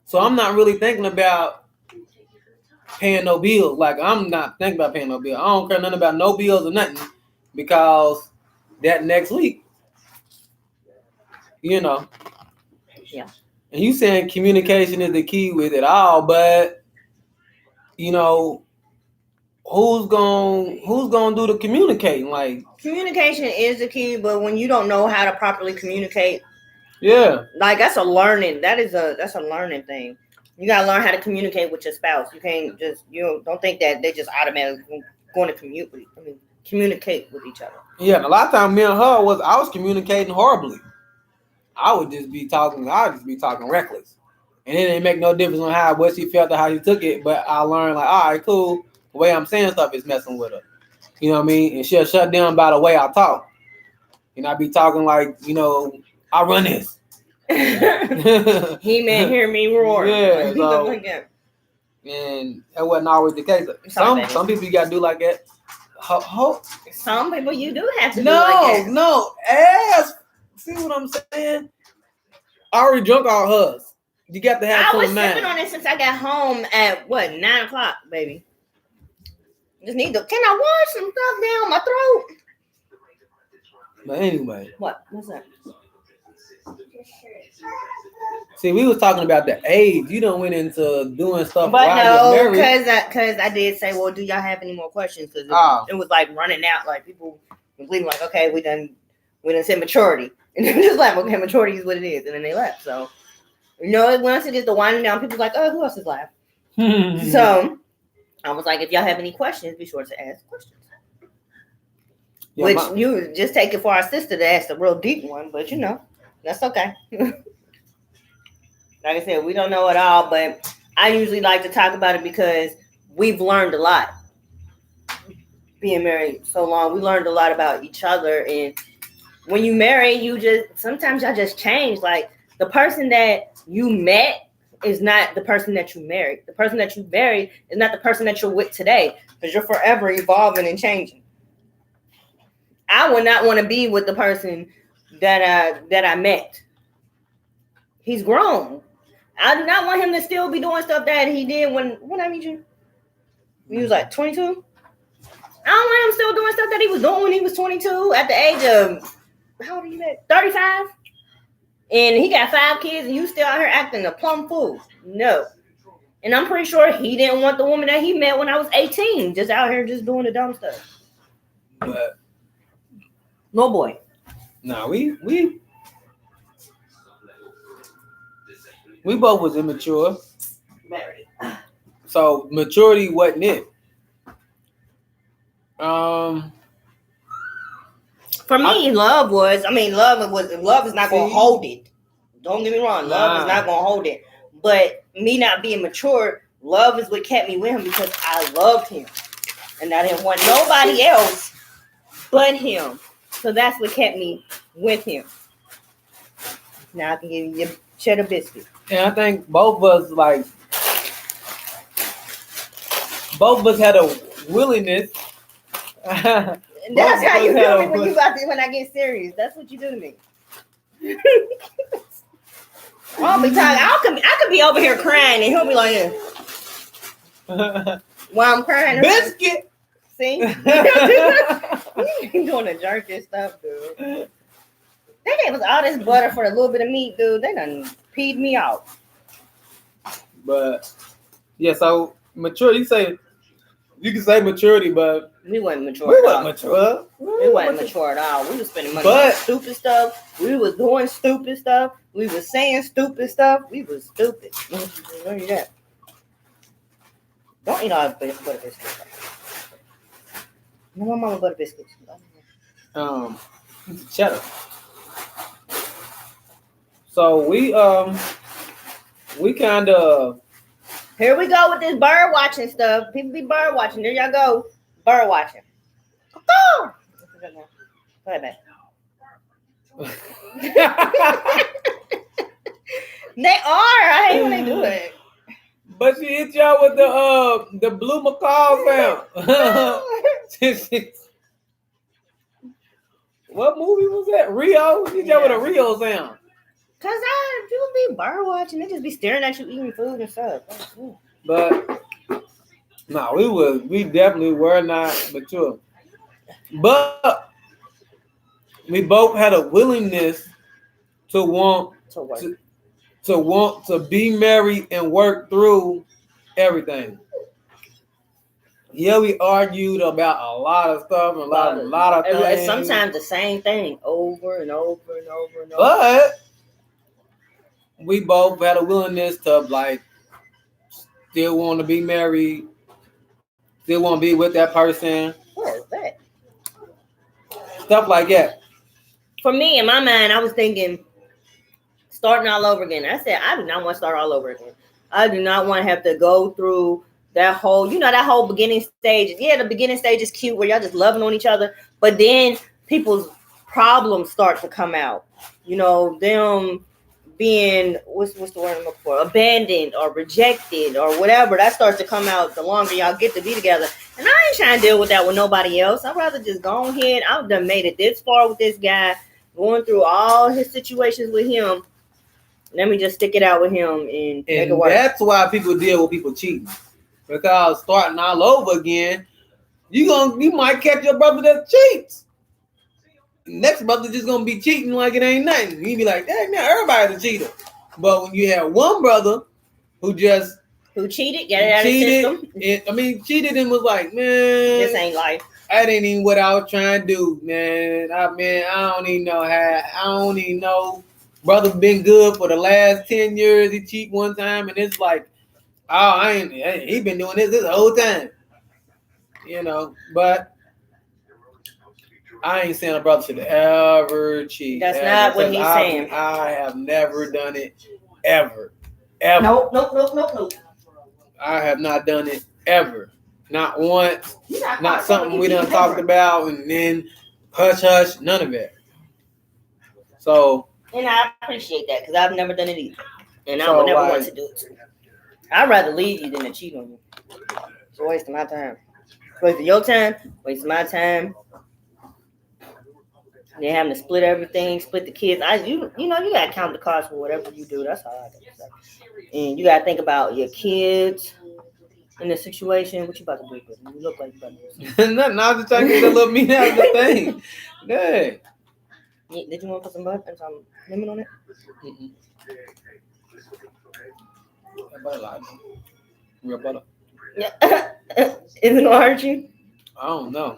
So I'm not really thinking about paying no bills. Like I'm not thinking about paying no bill. I don't care nothing about no bills or nothing because that next week, you know. Yeah. And you saying communication is the key with it all, but you know, who's gonna do the communicating? Like Communication is the key, but when you don't know how to properly communicate, yeah, like that's a learning. That's a learning thing. You gotta learn how to communicate with your spouse. You can't just don't think that they just automatically going to communicate with each other. yeah. And a lot of times, me and her I was communicating horribly. I would just be talking reckless, and it didn't make no difference on what she felt or how she took it. But I learned like, all right, cool. The way I'm saying stuff is messing with her. You know what I mean? And she'll shut down by the way I talk. And I be talking like, you know, I run this. He man hear me roar. Yeah, so, like that. And that wasn't always the case. Some people you gotta do like that. Some people you do have to do like that. No, ass. See what I'm saying? I already drunk all hers. You got to have. I was sipping on it since I got home at 9:00, baby. Just need to. Can I wash some stuff down my throat? But anyway. What's that? See, we was talking about the age. You done went into doing stuff. But no, because I did say, well, do y'all have any more questions? Because it was like running out. Like people were leaving. Like, okay, we done said maturity, and then just like, okay, maturity is what it is, and then they left. So, once it gets the winding down, people's like, oh, who else is left? So I was like, if y'all have any questions, be sure to ask questions. Yeah, you just take it for our sister to ask the real deep one, but that's okay. Like I said, we don't know it all, but I usually like to talk about it because we've learned a lot. Being married so long, we learned a lot about each other. And when you marry, sometimes y'all just change. Like the person that you met is not the person that you married. The person that you married is not the person that you're with today, because you're forever evolving and changing. I would not want to be with the person that I met. He's grown. I do not want him to still be doing stuff that he did when I meet you. He was like 22. I don't want him still doing stuff that he was doing when he was 22 at the age of, how old are you at? 35? And he got 5 kids and you still out here acting a plumb fool. No. And I'm pretty sure he didn't want the woman that he met when I was 18, just out here just doing the dumb stuff. But no boy. No, we both was immature. Married. So maturity wasn't it. For me, love is not gonna hold it. Don't get me wrong, love is not gonna hold it. But me not being mature, love is what kept me with him because I loved him. And I didn't want nobody else but him. So that's what kept me with him. Now I can give you your cheddar biscuit. And I think both of us had a willingness. That's how you do me when I get serious. That's what you do to me. I'll be talking. I could be over here crying and he'll be like, yeah. While I'm crying. Biscuit. See? You doing the jerky stuff, dude. They gave us all this butter for a little bit of meat, dude. They done peed me off. But yeah, so mature. You can say maturity, but we wasn't mature. We wasn't mature. We wasn't mature at all. We was spending money on stupid stuff. We was doing stupid stuff. We was saying stupid stuff. We was stupid. Look at that. Don't eat all the butter biscuits. No, my mama butter biscuits. Cheddar. So we kind of. Here we go with this bird watching stuff. People be bird watching. There y'all go. Bird watching. Go ahead, man. They are. I hate when they do it. But she hit y'all with the blue macaw sound. What movie was that? Rio? She hit y'all with a Rio sound. Cause people be bird watching, they just be staring at you eating food and stuff. But no, we definitely were not mature. But we both had a willingness to want to be married and work through everything. Yeah, we argued about a lot of stuff and a lot of things. And sometimes the same thing over and over and over and over. But we both had a willingness to like still want to be married, still want to be with that person. What is that? Stuff like that. For me, in my mind, I was thinking starting all over again. I said, I do not want to start all over again. I do not want to have to go through that whole, that whole beginning stage. Yeah, the beginning stage is cute where y'all just loving on each other. But then people's problems start to come out. Them being, what's the word I'm looking for? Abandoned or rejected or whatever. That starts to come out the longer y'all get to be together. And I ain't trying to deal with that with nobody else. I'd rather just go ahead. I've done made it this far with this guy, going through all his situations with him. Let me just stick it out with him and make it work. That's why people deal with people cheating. Because starting all over again, you might catch your brother that cheats. Next brother just gonna be cheating like it ain't nothing. You be like, dang, man, everybody's a cheater. But when you have one brother who cheated, get it out of the system. Cheated and was like, man, this ain't life. That ain't even what I was trying to do, man. I don't even know how. I don't even know. Brother been good for the last 10 years. He cheat one time, and it's like, he been doing this whole time. But I ain't saying a brother should ever cheat. That's not what he's saying. I have never done it ever. Nope. I have not done it ever. Not once. Not something we done talked about and then hush, none of it. So. And I appreciate that because I've never done it either. And I would never want to do it too. I'd rather leave you than to cheat on you. It's a waste of my time. Wasting your time, wasting my time. Then having to split everything, split the kids. You gotta count the cost for whatever you do. That's all I gotta say. And you gotta think about your kids in the situation. What you about to do with them? You look like you about to do something. Nothing. I was just trying to get that little meat out of the thing. Dang. Did you want to put some butter and some lemon on it? Mm-mm. Butter, real butter. Yeah. Is it gonna hurt you? I don't know.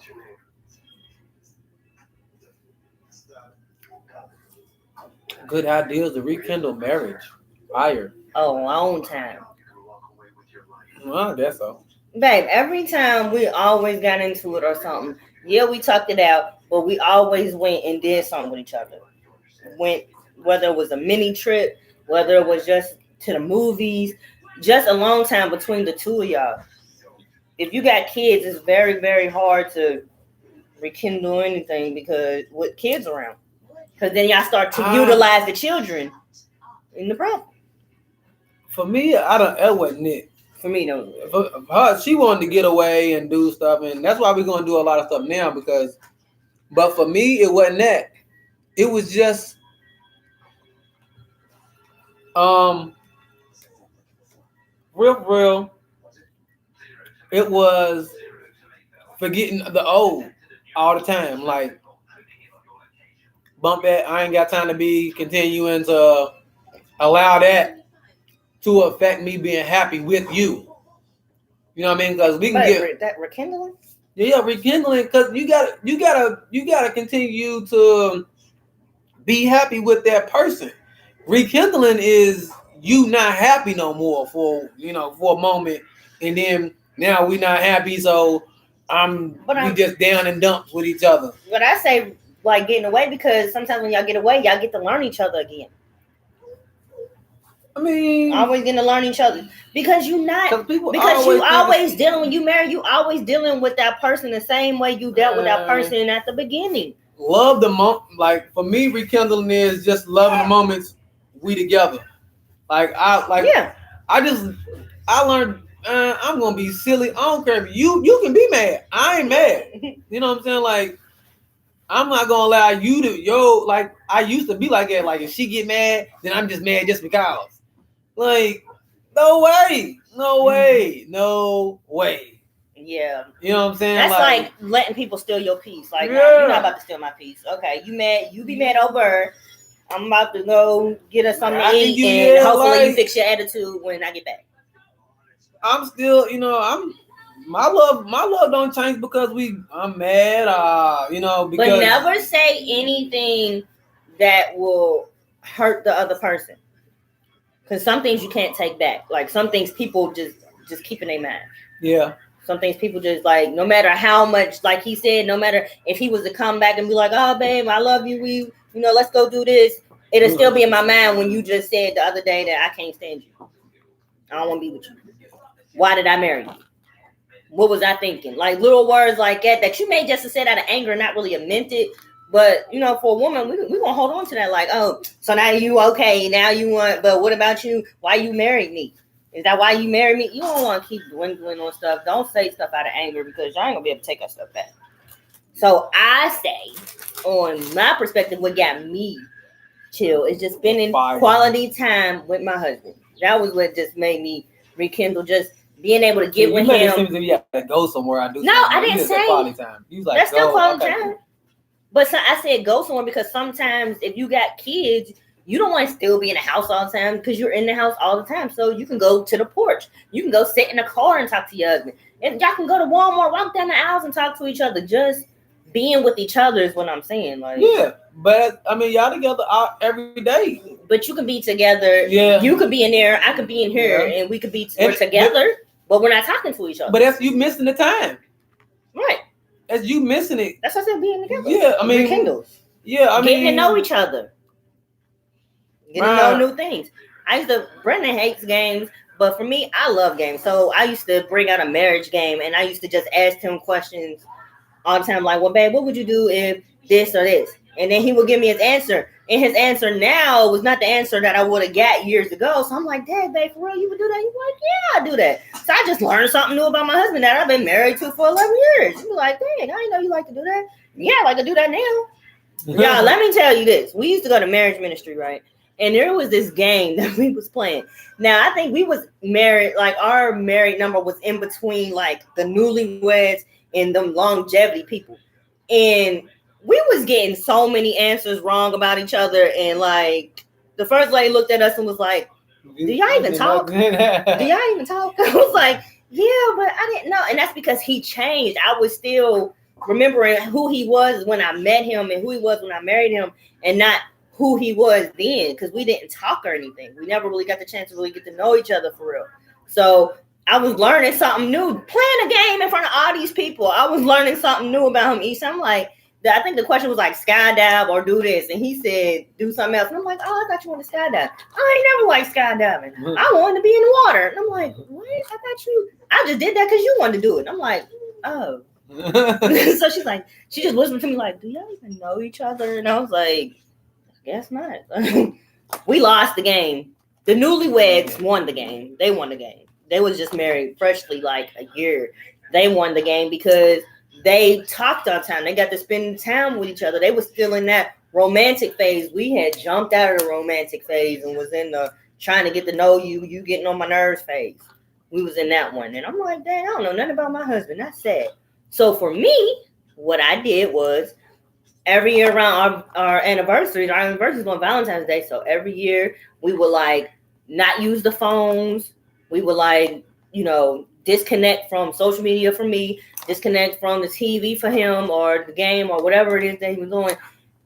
Good ideas to rekindle marriage. Fire. Oh, long time. Well, I guess so. Babe, every time we always got into it or something. Yeah, we talked it out, but we always went and did something with each other. Whether it was a mini trip, whether it was just to the movies, just a long time between the two of y'all. If you got kids, it's very, very hard to rekindle anything because with kids around. Because then y'all start to utilize the children in the problem. For me, it wasn't it. For me, no. For her, she wanted to get away and do stuff, and that's why we're gonna do a lot of stuff now. But for me, it wasn't that. It was just, real. It was forgetting the old all the time. Like, bump that. I ain't got time to be continuing to allow that to affect me being happy with you. You know what I mean? Because we can get that rekindling. Yeah, rekindling. Because you gotta continue to be happy with that person. Rekindling is you not happy no more for a moment, and then now we not happy, so we just down and dumps with each other. But I say like getting away because sometimes when y'all get away, y'all get to learn each other again. I mean, always getting to learn each other because you always dealing when you marry, you always dealing with that person the same way you dealt with that person at the beginning. Love the moment. Like for me, rekindling is just loving the moments we together. I I learned I'm gonna be silly. I don't care if you can be mad. I ain't mad. You know what I'm saying? Like I'm not gonna allow you to like I used to be like that. Like if she get mad, then I'm just mad just because. Like, no way. No way. No way. Yeah. You know what I'm saying? That's like letting people steal your peace. Like, Yeah. no, you're not about to steal my peace. Okay, you mad, you be mad over her. I'm about to go get us something to eat, and hopefully you fix your attitude when I get back. I'm still, my love don't change because I'm mad, because. But never say anything that will hurt the other person. Because some things you can't take back. Like some things people just keep in their mind. Yeah. Some things people just like, no matter how much, like he said, no matter if he was to come back and be like, oh babe, I love you, let's go do this. It'll still be in my mind when you just said the other day that I can't stand you. I don't want to be with you. Why did I marry you? What was I thinking? Like little words like that you may just have said out of anger, not really have meant it. But, for a woman, we going to hold on to that. Like, oh, so now you okay. Now you want, but what about you? Why you married me? Is that why you married me? You don't want to keep dwindling on stuff. Don't say stuff out of anger because y'all ain't going to be able to take that stuff back. So I say, on my perspective, what got me chill is just spending quality time with my husband. That was what just made me rekindle, just being able to get with him. It seems you have to go somewhere. I didn't say quality time. You like, that's still quality time. But I said go somewhere because sometimes if you got kids, you don't want to still be in the house all the time because you're in the house all the time. So you can go to the porch. You can go sit in the car and talk to your husband. And y'all can go to Walmart, walk down the aisles and talk to each other. Just being with each other is what I'm saying. Like, yeah, but I mean, y'all together every day. But you can be together. Yeah. You could be in there. I could be in here. Yeah. And we could be together, but we're not talking to each other. But that's you missing the time. Right. That's you missing it. That's what I said, being together. Yeah, I mean, rekindles. Yeah, I getting to know each other. Getting to know new things. Brendan hates games, but for me, I love games. So I used to bring out a marriage game, and I used to just ask him questions all the time, like, well, babe, what would you do if this or this? And then he would give me his answer. And his answer now was not the answer that I would have got years ago. So I'm like, Dad, babe, for real, you would do that? He's like, yeah, I do that. So I just learned something new about my husband that I've been married to for 11 years. You'd be like, dang, I didn't know you like to do that. Yeah, I like to do that now. Yeah, let me tell you this. We used to go to marriage ministry, right? And there was this game that we was playing. Now, I think we was married, like our married number was in between like the newlyweds and them longevity people. And we was getting so many answers wrong about each other. And like the first lady looked at us and was like, do y'all even talk? Do y'all even talk? I was like, yeah, but I didn't know. And that's because he changed. I was still remembering who he was when I met him and who he was when I married him, and not who he was then, because we didn't talk or anything. We never really got the chance to really get to know each other for real. So I was learning something new, playing a game in front of all these people. I was learning something new about him each time. I'm like, I think the question was like skydive or do this. And he said, do something else. And I'm like, oh, I thought you wanted to skydive. I ain't never liked skydiving. I wanted to be in the water. And I'm like, what? I just did that because you wanted to do it. And I'm like, oh. So she just whispered to me like, do y'all even know each other? And I was like, guess not. We lost the game. The newlyweds won the game. They won the game. They was just married freshly like a year. They won the game because they talked all the time. They got to spend time with each other. They was still in that romantic phase. We had jumped out of the romantic phase and was in the trying to get to know you getting on my nerves phase. We was in that one. And I'm like, dang, I don't know nothing about my husband. That's sad. So for me, what I did was every year around our anniversary is on Valentine's Day. So every year we would like not use the phones. We would like, disconnect from social media for me, disconnect from the TV for him or the game or whatever it is that he was doing.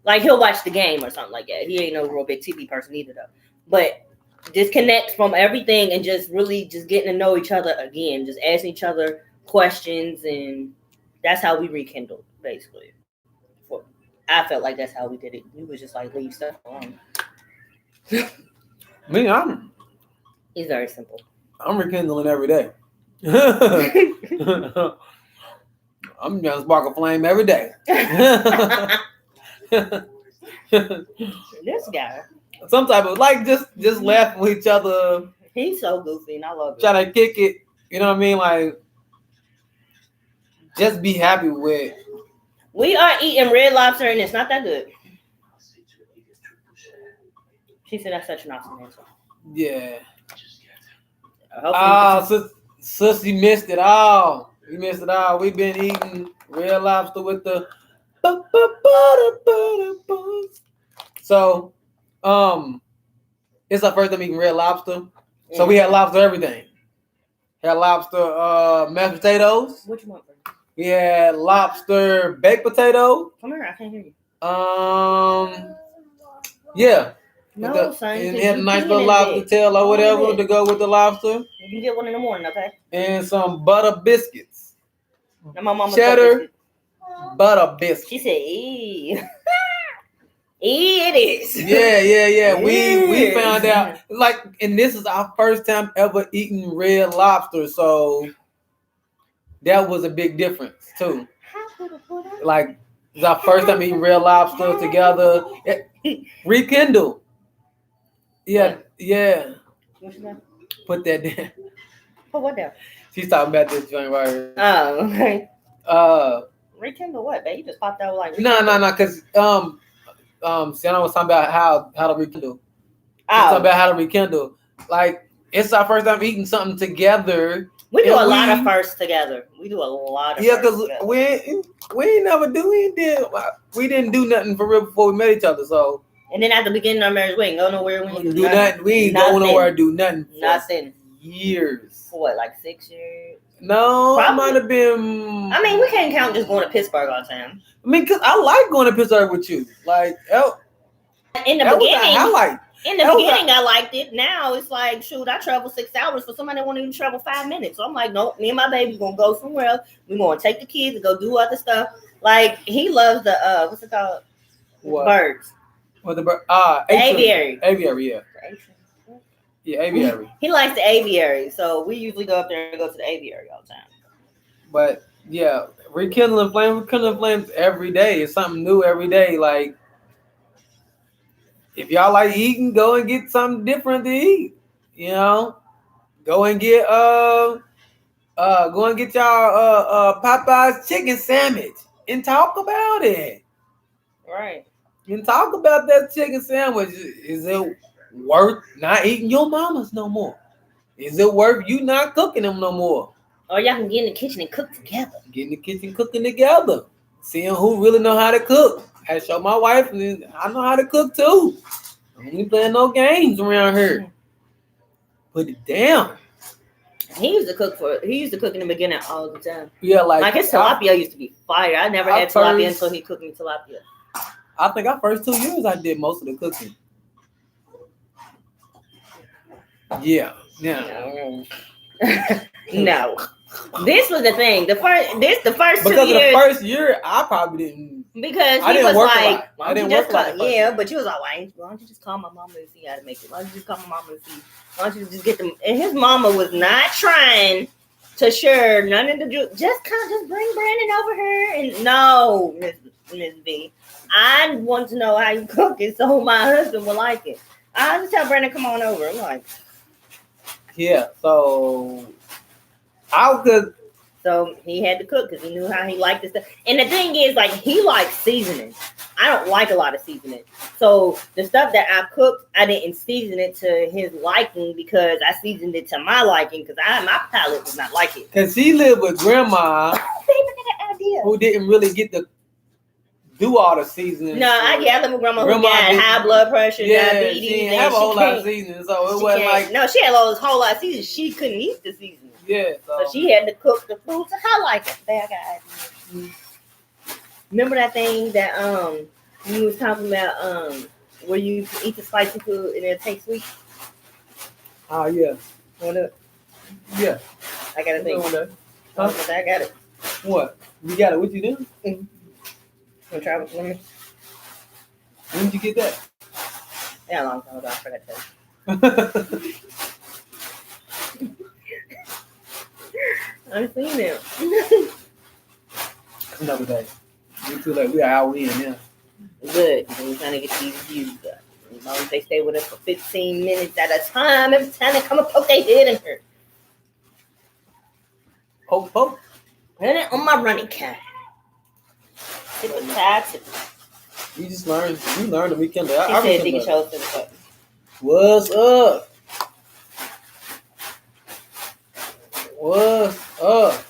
Like he'll watch the game or something like that. He ain't no real big TV person either though. But disconnect from everything and just really just getting to know each other again, just asking each other questions, and that's how we rekindled basically. I felt like that's how we did it. We was just like leave stuff alone. It's very simple. I'm rekindling every day. I'm gonna spark a flame every day. This guy. Some type of like just laughing with each other, He's so goofy, and I love it. try to kick it. You know what I mean? Like, just be happy with. We are eating Red Lobster, and it's not that good. She said that's such an awesome answer. Yeah. Hopefully, Sis, you missed it all. You missed it all. We've been eating Red Lobster with the. So, it's our first time eating Red Lobster. So we had lobster everything. Had lobster mashed potatoes. Which one? We had lobster baked potato. Come here, I can't hear you. Yeah. No, son. And it had a nice little lobster tail or whatever to go with the lobster. You can get one in the morning, okay? And some butter biscuits. And my mama cheddar butter biscuits. She said, "Eee." It is. Yeah. We found out, like, and this is our first time ever eating Red Lobster, so that was a big difference too. Like, it's our first time eating Red Lobster together. Rekindle. Yeah. Put that down. Put what down? She's talking about this joint right here. Oh, okay. Rekindle what, babe? You just popped out like No, because Sienna was talking about how to rekindle. Talking about how to rekindle. Like, it's our first time eating something together. We do a lot of firsts together. We do a lot of because we ain't never do we didn't do nothing for real before we met each other. So, and then at the beginning of our marriage, we ain't go nowhere. We ain't do nothing. We ain't go nowhere. Do nothing. Nothing. Years. For what, like 6 years? No, it might have been. I mean, we can't count just going to Pittsburgh all the time. I mean, cause I like going to Pittsburgh with you. Like, in the beginning, I liked it. Now it's like, shoot, I travel 6 hours for somebody that won't even travel 5 minutes. So I'm like, nope, me and my baby gonna go somewhere else. We're gonna take the kids and go do other stuff. Like, he loves the what's it called? What? Birds. What the bird? Aviary. Aviary, yeah. Yeah, aviary. He likes the aviary, so we usually go up there and go to the aviary all the time. But yeah, rekindling flames every day. It's something new every day. Like, if y'all like eating, go and get something different to eat. You know, go and get y'all Popeye's chicken sandwich and talk about it. Right. And talk about that chicken sandwich. Is it worth not eating your mama's no more? Is it worth you not cooking them no more? Or y'all can get in the kitchen and cook together. Get in the kitchen cooking together. Seeing who really know how to cook. I show my wife, and I know how to cook too. I ain't playing no games around here. Put it down. He used to cook in the beginning all the time. Yeah, like his tilapia used to be fire. I never had tilapia until he cooked me tilapia. I think our first 2 years I did most of the cooking. Yeah. No. This was the thing. The first 2 years. Because the first year I probably didn't. Because I he didn't was work like, I didn't work a lot. Yeah, but you was like, why don't you just call my mama and see how to make it? Why don't you just call my mama and see? Why don't you just get them? And his mama was not trying to share none of the juice. Just bring Brandon over here. And no, Miss B, I want to know how you cook it so my husband will like it. I just tell Brandon, come on over. I'm like, yeah. So I could. So he had to cook because he knew how he liked this stuff. And the thing is, like, he likes seasoning. I don't like a lot of seasoning. So the stuff that I cooked, I didn't season it to his liking because I seasoned it to my liking because my palate was not like it. Because he lived with grandma who didn't really get to do all the seasoning. No, I live with grandma who got high blood pressure, diabetes. She didn't have a whole lot of seasoning, so it wasn't like... No, she had a whole lot of seasoning. She couldn't eat the seasoning. Yeah. So she had to cook the food to her liking. There, I got ideas. Remember that thing that you was talking about where you eat the spicy food and it tastes sweet? Oh yeah. Want it? Yeah. I got a thing. Huh? I got it. What? You got it? What you doing? Mm-hmm. Want to try with me? When did you get that? Yeah, a long time ago. I forgot to tell you. I've seen it. Another day. We feel like we are out in now. Good. We're trying to get these views up. long as they stay with us for 15 minutes at a time, every time they come and poke their head in her. Poke, poke. And it on my running cat. Tip of tap, tip. We just learned. We learned the weekend. She said Diggy shows to the fuck. What's up? What's up?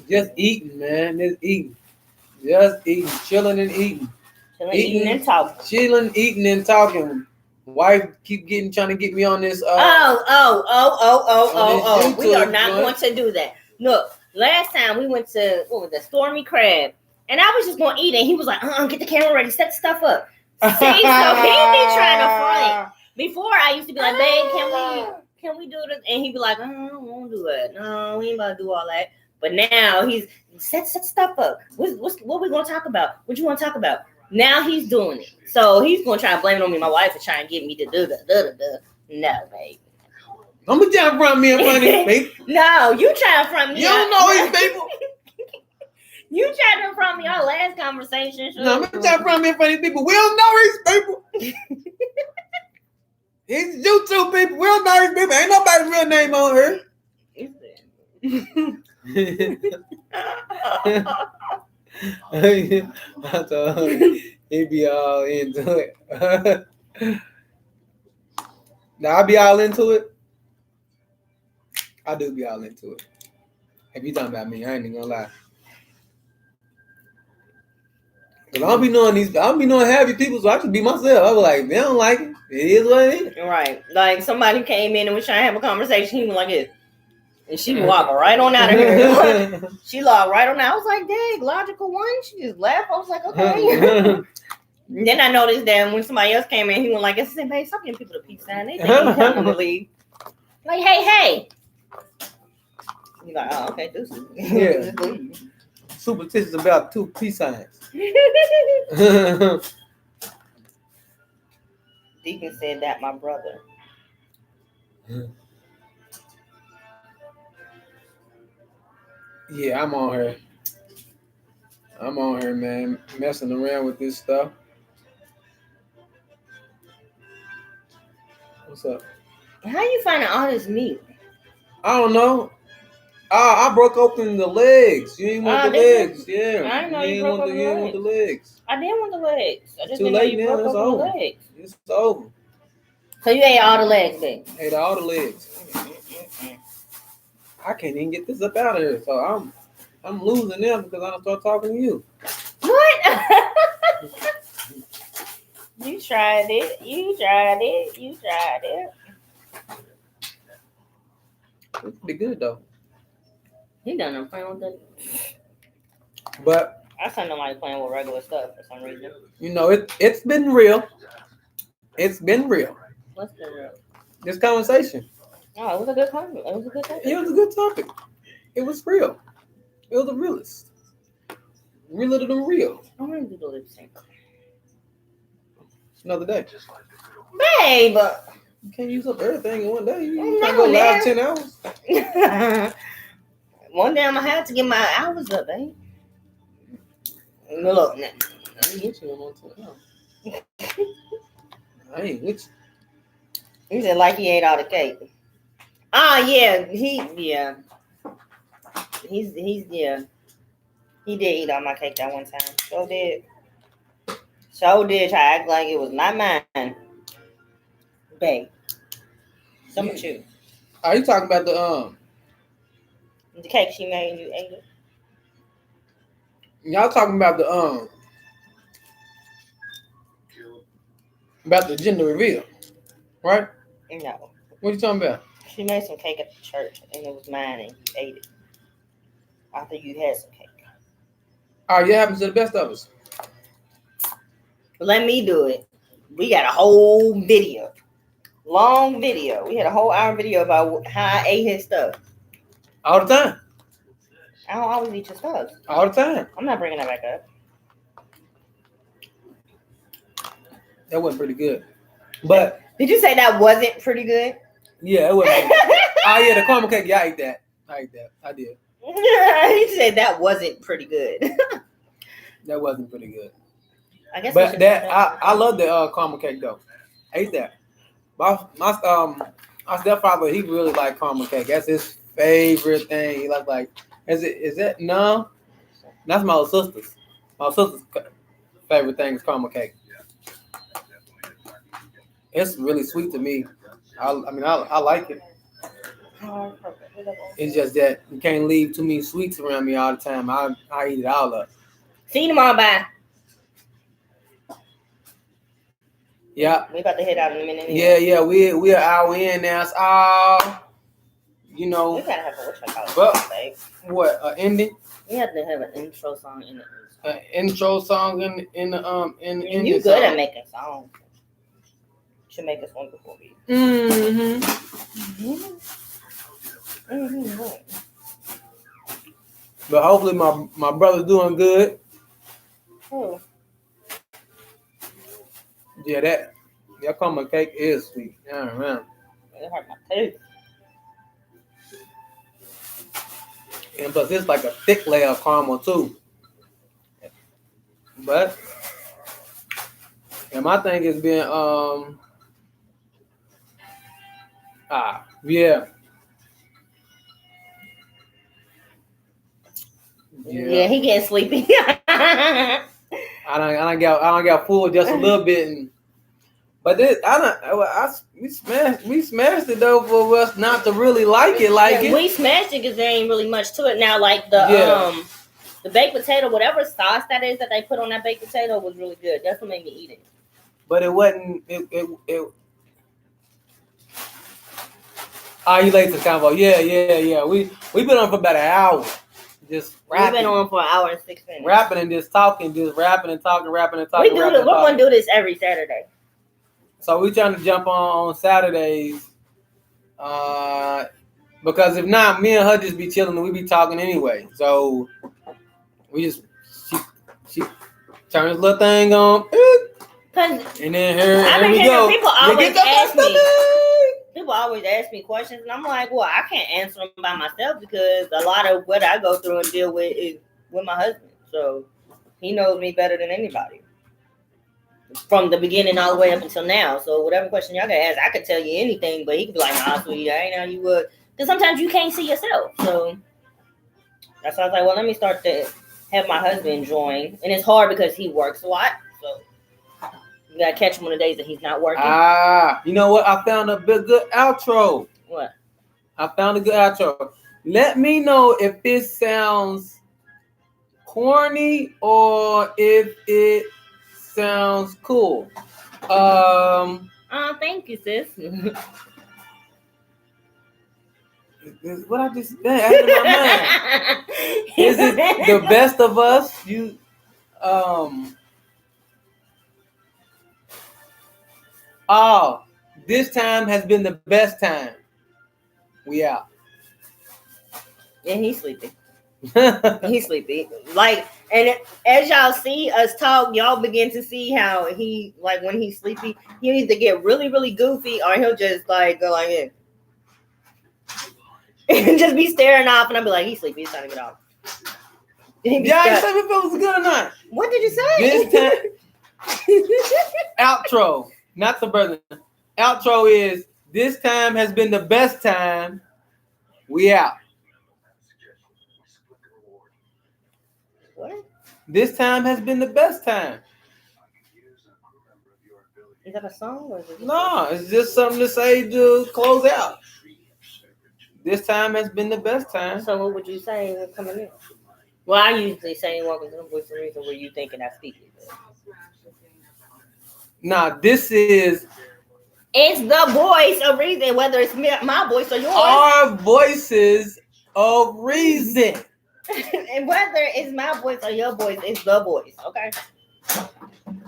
Just eating, man. Just eating. Just eating. Chilling and eating. Eating and talking. Chilling, eating, and talking. Wife keep trying to get me on this. Oh. We are not going to do that. Look, last time we went to Stormy Crab, and I was just going to eat it. He was like, get the camera ready, set the stuff up. See, so he be trying to front. Before I used to be like, babe, can we do this? And he'd be like, I don't want to do it. No, we ain't about to do all that. But now he's set stuff up. What we gonna talk about? What you want to talk about? Now he's doing it. So he's gonna try to blame it on me. My wife is trying to get me to do the. No, babe. Don't be trying to front me in front of these people. No, you trying to front me. You don't know these people. You tried to front me our last conversation. Sure. No, I'm trying to front me in front of these people. We don't know these people. It's YouTube people. We don't know these people. Ain't nobody's real name on her. I told him he'd be all into it. Now I be all into it. I do be all into it. If you talking about me, I ain't even gonna lie. Cause I don't be knowing happy people, so I can be myself. I was like, they don't like it. It is what it is. Right. Like somebody came in and was trying to have a conversation. He was like this. And she walked right on out of here. She logged right on out. I was like, dang, logical one. She just laughed. I was like, okay. Then I noticed that when somebody else came in, he was like, babe, stop giving people the peace sign. They think he's telling them to leave. Like, hey. You're like, oh, okay, deuces. Yeah. Superstitious about 2 peace signs. Deacon said that, my brother. Yeah, I'm on her, man. Messing around with this stuff. What's up? How you finding all this meat? I don't know. I broke open the legs. You didn't want the legs. Yeah. I didn't know you broke open the legs. Want the legs. I didn't want the legs. I just Too didn't know late you now. broke It's open over. the legs. It's over. So you ate all the legs then? Ate all the legs. I can't even get this up out of here. So I'm losing them because I don't start talking to you. What? You tried it. It's pretty good though. He done playing with that. But I kind of like playing with regular stuff for some reason. you know, it's been real. It's been real. What's the real? This conversation. Oh, it was a good comment. It was a good topic. It was a good topic. It was real. It was the realest. Realer than real. I'm gonna do the lip sync. It's another day. Babe! You can't use up everything in one day. You No, can't go live man. 10 hours. One day I'm gonna have to get my hours up, babe. Look, now. I ain't with you on 10 hours. I ain't with you. He said like he ate all the cake. Oh yeah, He did eat all my cake that one time. So did try to act like it was not mine. Babe. Some of you. Are you talking about The cake she made and you ate it? y'all talking about the gender reveal, right? No. What you talking about? She made some cake at the church and it was mine and you ate it. After you had some cake. All right, it happens to the best of us. Let me do it. We got a whole video. Long video. We had a whole hour video about how I ate his stuff. All the time. I don't always eat your stuff. All the time. I'm not bringing that back up. That wasn't pretty good. But Did you say that wasn't pretty good? yeah, it wasn't. Oh yeah, the caramel cake. Yeah, I ate that. I did. You said that wasn't pretty good. That wasn't pretty good. I guess. But that I love the caramel cake though. I ate that. My stepfather, he really like caramel cake. That's his favorite thing. He like is it no? That's my little sister's. My sister's favorite thing is caramel cake. It's really sweet to me. I like it. It's just that you can't leave too many sweets around me all the time. I eat it all up. See you tomorrow. Bye. Yeah. We about to head out in a minute. Yeah. We are hour in now. It's all you know. We gotta have a what ending? We have to have an intro song in it. An intro song in You good at making songs. Should make us one before we. But hopefully my brother's doing good. Oh. Yeah, that caramel cake is sweet. Yeah, man. It hurt my tooth. And plus it's like a thick layer of caramel too. But my thing has been yeah. Yeah, he getting sleepy. I don't got full just a little bit, but this we smashed it though for us not to really like it. We smashed it because there ain't really much to it now. Like the baked potato, whatever sauce that is that they put on that baked potato was really good. That's what made me eat it. But it wasn't. You late to convo? Yeah. We've been on for about an hour. Just rapping. We've been on for an hour and 6 minutes. Rapping and just talking, just rapping and talking. We're gonna do this every Saturday. So we trying to jump on Saturdays. Because if not, me and her just be chilling and we be talking anyway. So we just she turns this little thing on. And then here we go. People always ask me questions, and I'm like, well, I can't answer them by myself because a lot of what I go through and deal with is with my husband. So he knows me better than anybody from the beginning all the way up until now. So whatever question y'all got ask, I could tell you anything, but he could be like, nah, sweetie, I ain't how you would. Because sometimes you can't see yourself. So that's why I was like, well, let me start to have my husband join. And it's hard because he works a lot. So you gotta catch him on the days that he's not working. You know what? I found a good outro. What? I found a good outro. Let me know if this sounds corny or if it sounds cool. Thank you, sis. What I just had in my mind. Is it the best of us? This time has been the best time. We out. Yeah, he's sleepy. He's sleepy. Like, and as y'all see us talk, y'all begin to see how he, like, when he's sleepy, he'll either get really, really goofy or he'll just, like, go like this. And just be staring off, and I'll be like, he's sleepy. He's trying to get off. Yeah, I said if it was good or not. What did you say? This time, outro, not the brother. Outro is, this time has been the best time. We out. What? This time has been the best time. Is that a song? Or is it No, it's just something to say to close out. This time has been the best time. So what would you say coming in? Well, I usually say welcome to the voice of reason where you thinking I speak it. Nah, this is... It's the voice of reason, whether it's my voice or yours. Our voices of reason. And whether it's my voice or your voice, it's the voice, okay?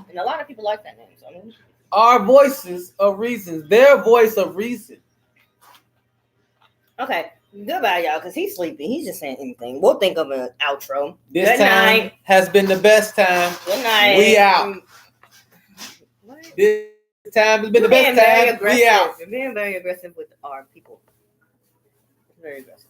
And a lot of people like that name. So Our voices of reason. Their voice of reason. Okay, goodbye, y'all, because he's sleeping. He's just saying anything. We'll think of an outro. This Good time night. has been the best time. Good night. We out. What? This time has been the best time. We out. You're being very aggressive with our people. Very aggressive.